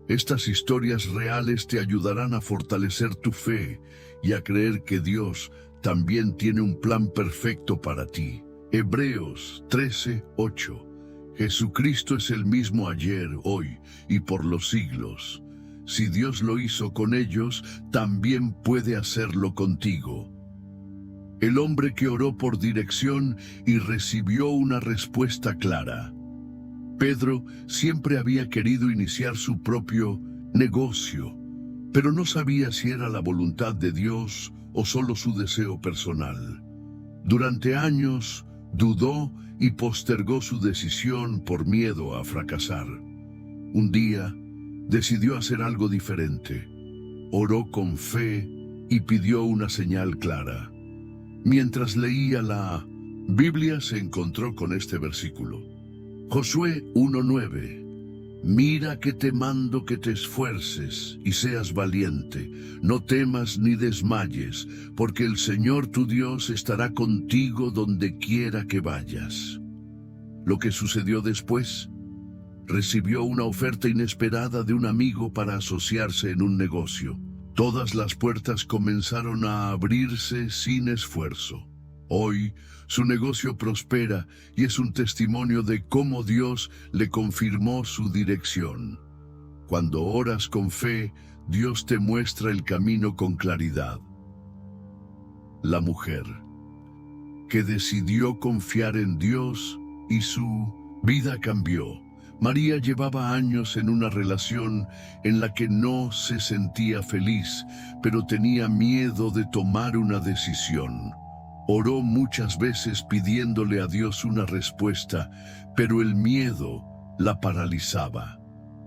Estas historias reales te ayudarán a fortalecer tu fe y a creer que Dios también tiene un plan perfecto para ti. Hebreos 13:8. Jesucristo es el mismo ayer, hoy y por los siglos. Si Dios lo hizo con ellos, también puede hacerlo contigo. El hombre que oró por dirección y recibió una respuesta clara. Pedro siempre había querido iniciar su propio negocio, pero no sabía si era la voluntad de Dios o solo su deseo personal. Durante años dudó y postergó su decisión por miedo a fracasar. Un día decidió hacer algo diferente. Oró con fe y pidió una señal clara. Mientras leía la Biblia se encontró con este versículo. Josué 1:9. Mira que te mando que te esfuerces y seas valiente, no temas ni desmayes, porque el Señor tu Dios estará contigo donde quiera que vayas. Lo que sucedió después: recibió una oferta inesperada de un amigo para asociarse en un negocio. Todas las puertas comenzaron a abrirse sin esfuerzo. Hoy, su negocio prospera y es un testimonio de cómo Dios le confirmó su dirección. Cuando oras con fe, Dios te muestra el camino con claridad. La mujer que decidió confiar en Dios y su vida cambió. María llevaba años en una relación en la que no se sentía feliz, pero tenía miedo de tomar una decisión. Oró muchas veces pidiéndole a Dios una respuesta, pero el miedo la paralizaba.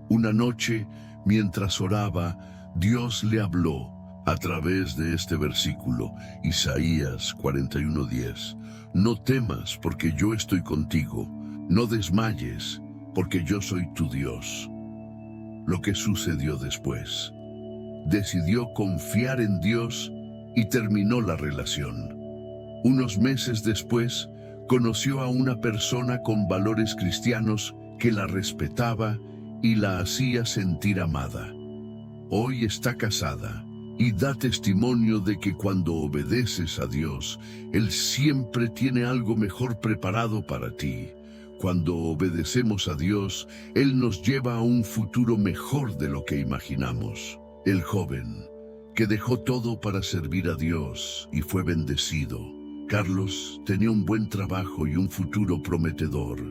Una noche, mientras oraba, Dios le habló a través de este versículo, Isaías 41:10. No temas, porque yo estoy contigo. No desmayes, porque yo soy tu Dios. Lo que sucedió después: decidió confiar en Dios y terminó la relación. Unos meses después, conoció a una persona con valores cristianos que la respetaba y la hacía sentir amada. Hoy está casada y da testimonio de que cuando obedeces a Dios, Él siempre tiene algo mejor preparado para ti. Cuando obedecemos a Dios, Él nos lleva a un futuro mejor de lo que imaginamos. El joven que dejó todo para servir a Dios y fue bendecido. Carlos tenía un buen trabajo y un futuro prometedor,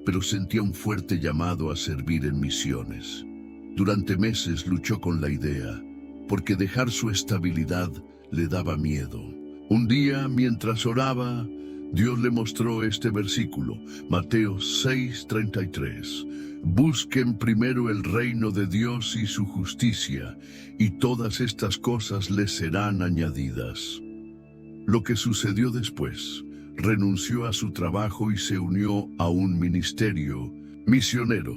pero sentía un fuerte llamado a servir en misiones. Durante meses luchó con la idea, porque dejar su estabilidad le daba miedo. Un día, mientras oraba, Dios le mostró este versículo, Mateo 6:33. Busquen primero el reino de Dios y su justicia, y todas estas cosas les serán añadidas. Lo que sucedió después: renunció a su trabajo y se unió a un ministerio Misionero.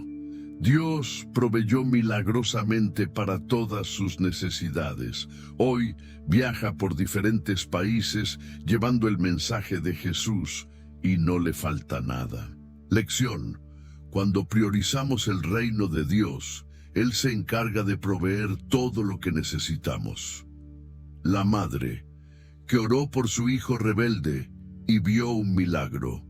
Dios proveyó milagrosamente para todas sus necesidades. Hoy viaja por diferentes países llevando el mensaje de Jesús y no le falta nada. Lección. Cuando priorizamos el reino de Dios, Él se encarga de proveer todo lo que necesitamos. La madre, que oró por su hijo rebelde y vio un milagro.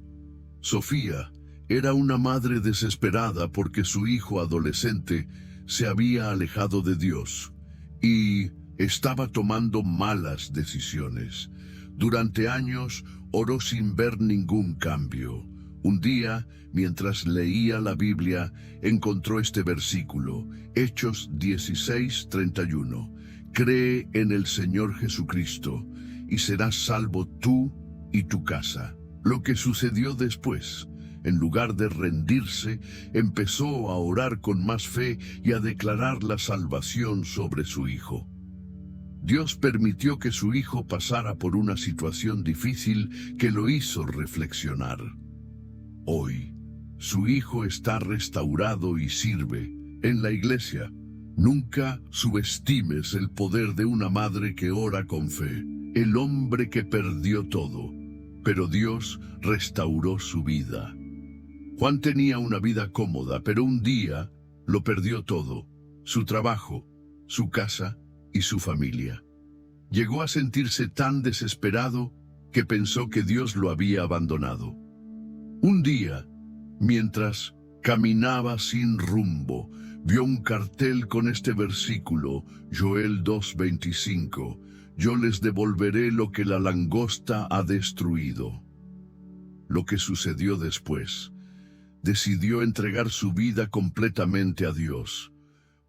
Sofía era una madre desesperada porque su hijo adolescente se había alejado de Dios y estaba tomando malas decisiones. Durante años oró sin ver ningún cambio. Un día, mientras leía la Biblia, encontró este versículo, Hechos 16:31. Cree en el Señor Jesucristo y serás salvo tú y tu casa. Lo que sucedió después, en lugar de rendirse, empezó a orar con más fe y a declarar la salvación sobre su hijo. Dios permitió que su hijo pasara por una situación difícil que lo hizo reflexionar. Hoy, su hijo está restaurado y sirve en la iglesia. Nunca subestimes el poder de una madre que ora con fe. El hombre que perdió todo, pero Dios restauró su vida. Juan tenía una vida cómoda, pero un día lo perdió todo, su trabajo, su casa y su familia. Llegó a sentirse tan desesperado que pensó que Dios lo había abandonado. Un día, mientras caminaba sin rumbo, vio un cartel con este versículo, Joel 2:25, yo les devolveré lo que la langosta ha destruido. Lo que sucedió después, decidió entregar su vida completamente a Dios.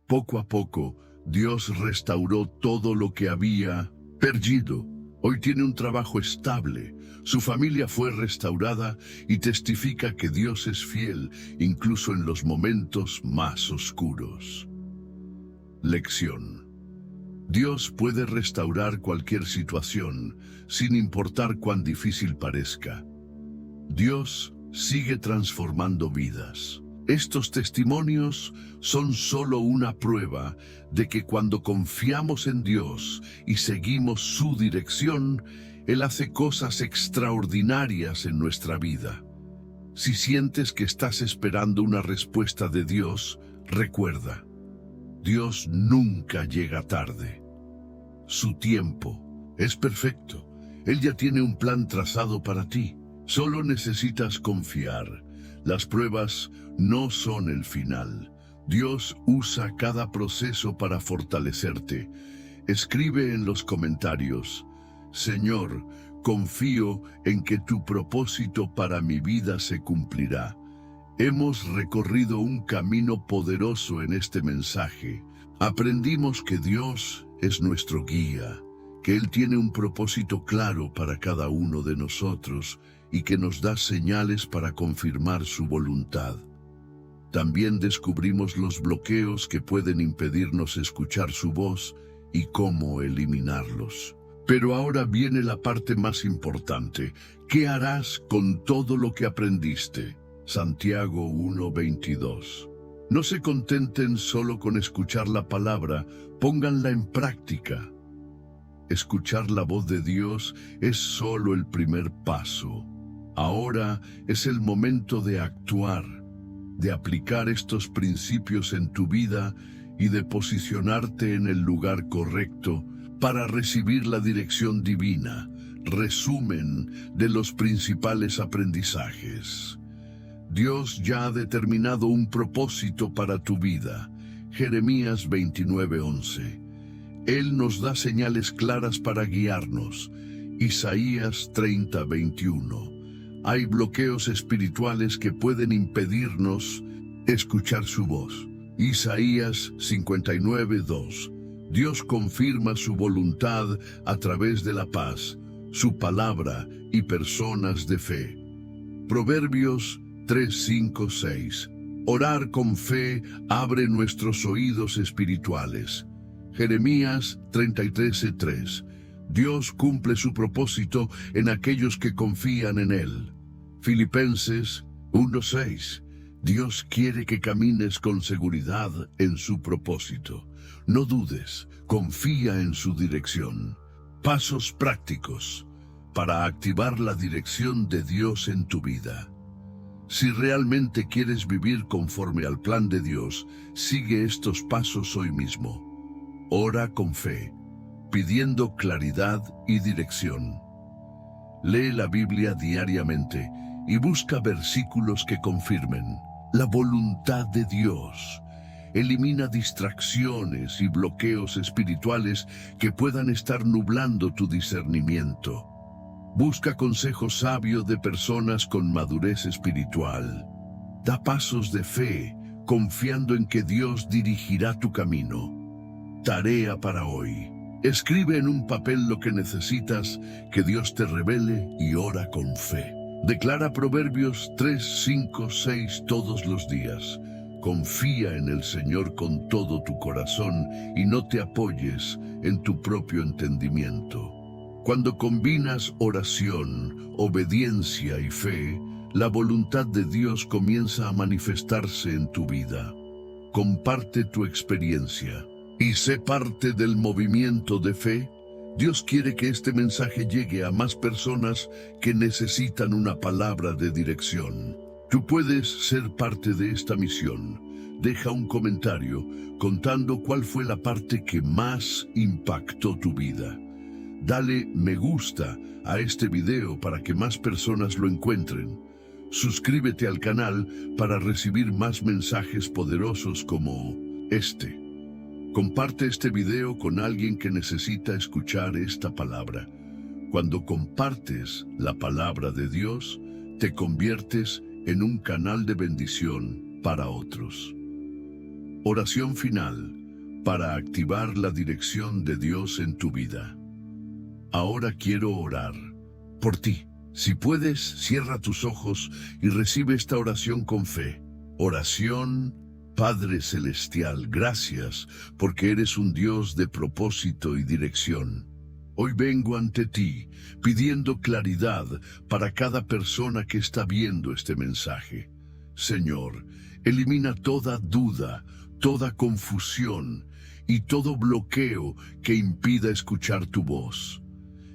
Poco a poco, Dios restauró todo lo que había perdido. Hoy tiene un trabajo estable, su familia fue restaurada y testifica que Dios es fiel, incluso en los momentos más oscuros. Lección. Dios puede restaurar cualquier situación, sin importar cuán difícil parezca. Dios sigue transformando vidas. Estos testimonios son solo una prueba de que cuando confiamos en Dios y seguimos su dirección, Él hace cosas extraordinarias en nuestra vida. Si sientes que estás esperando una respuesta de Dios, recuerda, Dios nunca llega tarde. Su tiempo es perfecto. Él ya tiene un plan trazado para ti. Solo necesitas confiar. Las pruebas no son el final. Dios usa cada proceso para fortalecerte. Escribe en los comentarios, Señor, confío en que tu propósito para mi vida se cumplirá. Hemos recorrido un camino poderoso en este mensaje. Aprendimos que Dios es nuestro guía, que Él tiene un propósito claro para cada uno de nosotros y que nos da señales para confirmar su voluntad. También descubrimos los bloqueos que pueden impedirnos escuchar su voz y cómo eliminarlos. Pero ahora viene la parte más importante. ¿Qué harás con todo lo que aprendiste? Santiago 1:22. No se contenten solo con escuchar la palabra, pónganla en práctica. Escuchar la voz de Dios es solo el primer paso. Ahora es el momento de actuar, de aplicar estos principios en tu vida y de posicionarte en el lugar correcto para recibir la dirección divina. Resumen de los principales aprendizajes. Dios ya ha determinado un propósito para tu vida. Jeremías 29:11. Él nos da señales claras para guiarnos. Isaías 30:21. Hay bloqueos espirituales que pueden impedirnos escuchar su voz. Isaías 59:2. Dios confirma su voluntad a través de la paz, su palabra y personas de fe. Proverbios 3:5-6. Orar con fe abre nuestros oídos espirituales. Jeremías 33:3. Dios cumple su propósito en aquellos que confían en Él. Filipenses 1:6. Dios quiere que camines con seguridad en su propósito. No dudes, confía en su dirección. Pasos prácticos para activar la dirección de Dios en tu vida. Si realmente quieres vivir conforme al plan de Dios, sigue estos pasos hoy mismo. Ora con fe, pidiendo claridad y dirección. Lee la Biblia diariamente y busca versículos que confirmen la voluntad de Dios. Elimina distracciones y bloqueos espirituales que puedan estar nublando tu discernimiento. Busca consejo sabio de personas con madurez espiritual. Da pasos de fe, confiando en que Dios dirigirá tu camino. Tarea para hoy. Escribe en un papel lo que necesitas que Dios te revele y ora con fe. Declara Proverbios 3, 5, 6 todos los días. Confía en el Señor con todo tu corazón y no te apoyes en tu propio entendimiento. Cuando combinas oración, obediencia y fe, la voluntad de Dios comienza a manifestarse en tu vida. Comparte tu experiencia y sé parte del movimiento de fe. Dios quiere que este mensaje llegue a más personas que necesitan una palabra de dirección. Tú puedes ser parte de esta misión. Deja un comentario contando cuál fue la parte que más impactó tu vida. Dale me gusta a este video para que más personas lo encuentren. Suscríbete al canal para recibir más mensajes poderosos como este. Comparte este video con alguien que necesita escuchar esta palabra. Cuando compartes la palabra de Dios, te conviertes en un canal de bendición para otros. Oración final para activar la dirección de Dios en tu vida. Ahora quiero orar por ti. Si puedes, cierra tus ojos y recibe esta oración con fe. Oración. Padre Celestial, gracias porque eres un Dios de propósito y dirección. Hoy vengo ante ti pidiendo claridad para cada persona que está viendo este mensaje. Señor, elimina toda duda, toda confusión y todo bloqueo que impida escuchar tu voz.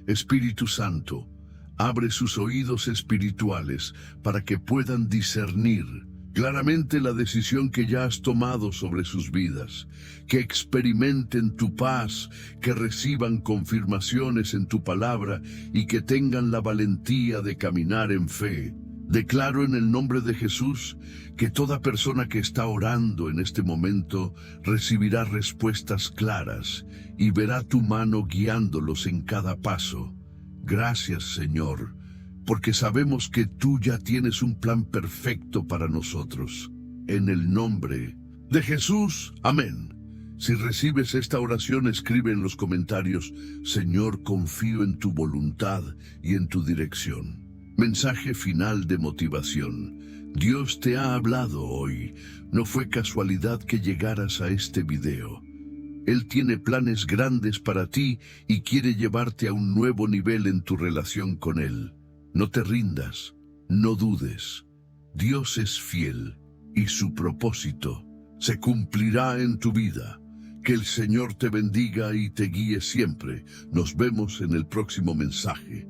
Espíritu Santo, abre sus oídos espirituales para que puedan discernir claramente la decisión que ya has tomado sobre sus vidas, que experimenten tu paz, que reciban confirmaciones en tu palabra y que tengan la valentía de caminar en fe. Declaro en el nombre de Jesús que toda persona que está orando en este momento recibirá respuestas claras y verá tu mano guiándolos en cada paso. Gracias, Señor, porque sabemos que tú ya tienes un plan perfecto para nosotros. En el nombre de Jesús, amén. Si recibes esta oración, escribe en los comentarios: Señor, confío en tu voluntad y en tu dirección. Mensaje final de motivación. Dios te ha hablado hoy. No fue casualidad que llegaras a este video. Él tiene planes grandes para ti y quiere llevarte a un nuevo nivel en tu relación con Él. No te rindas, no dudes. Dios es fiel y su propósito se cumplirá en tu vida. Que el Señor te bendiga y te guíe siempre. Nos vemos en el próximo mensaje.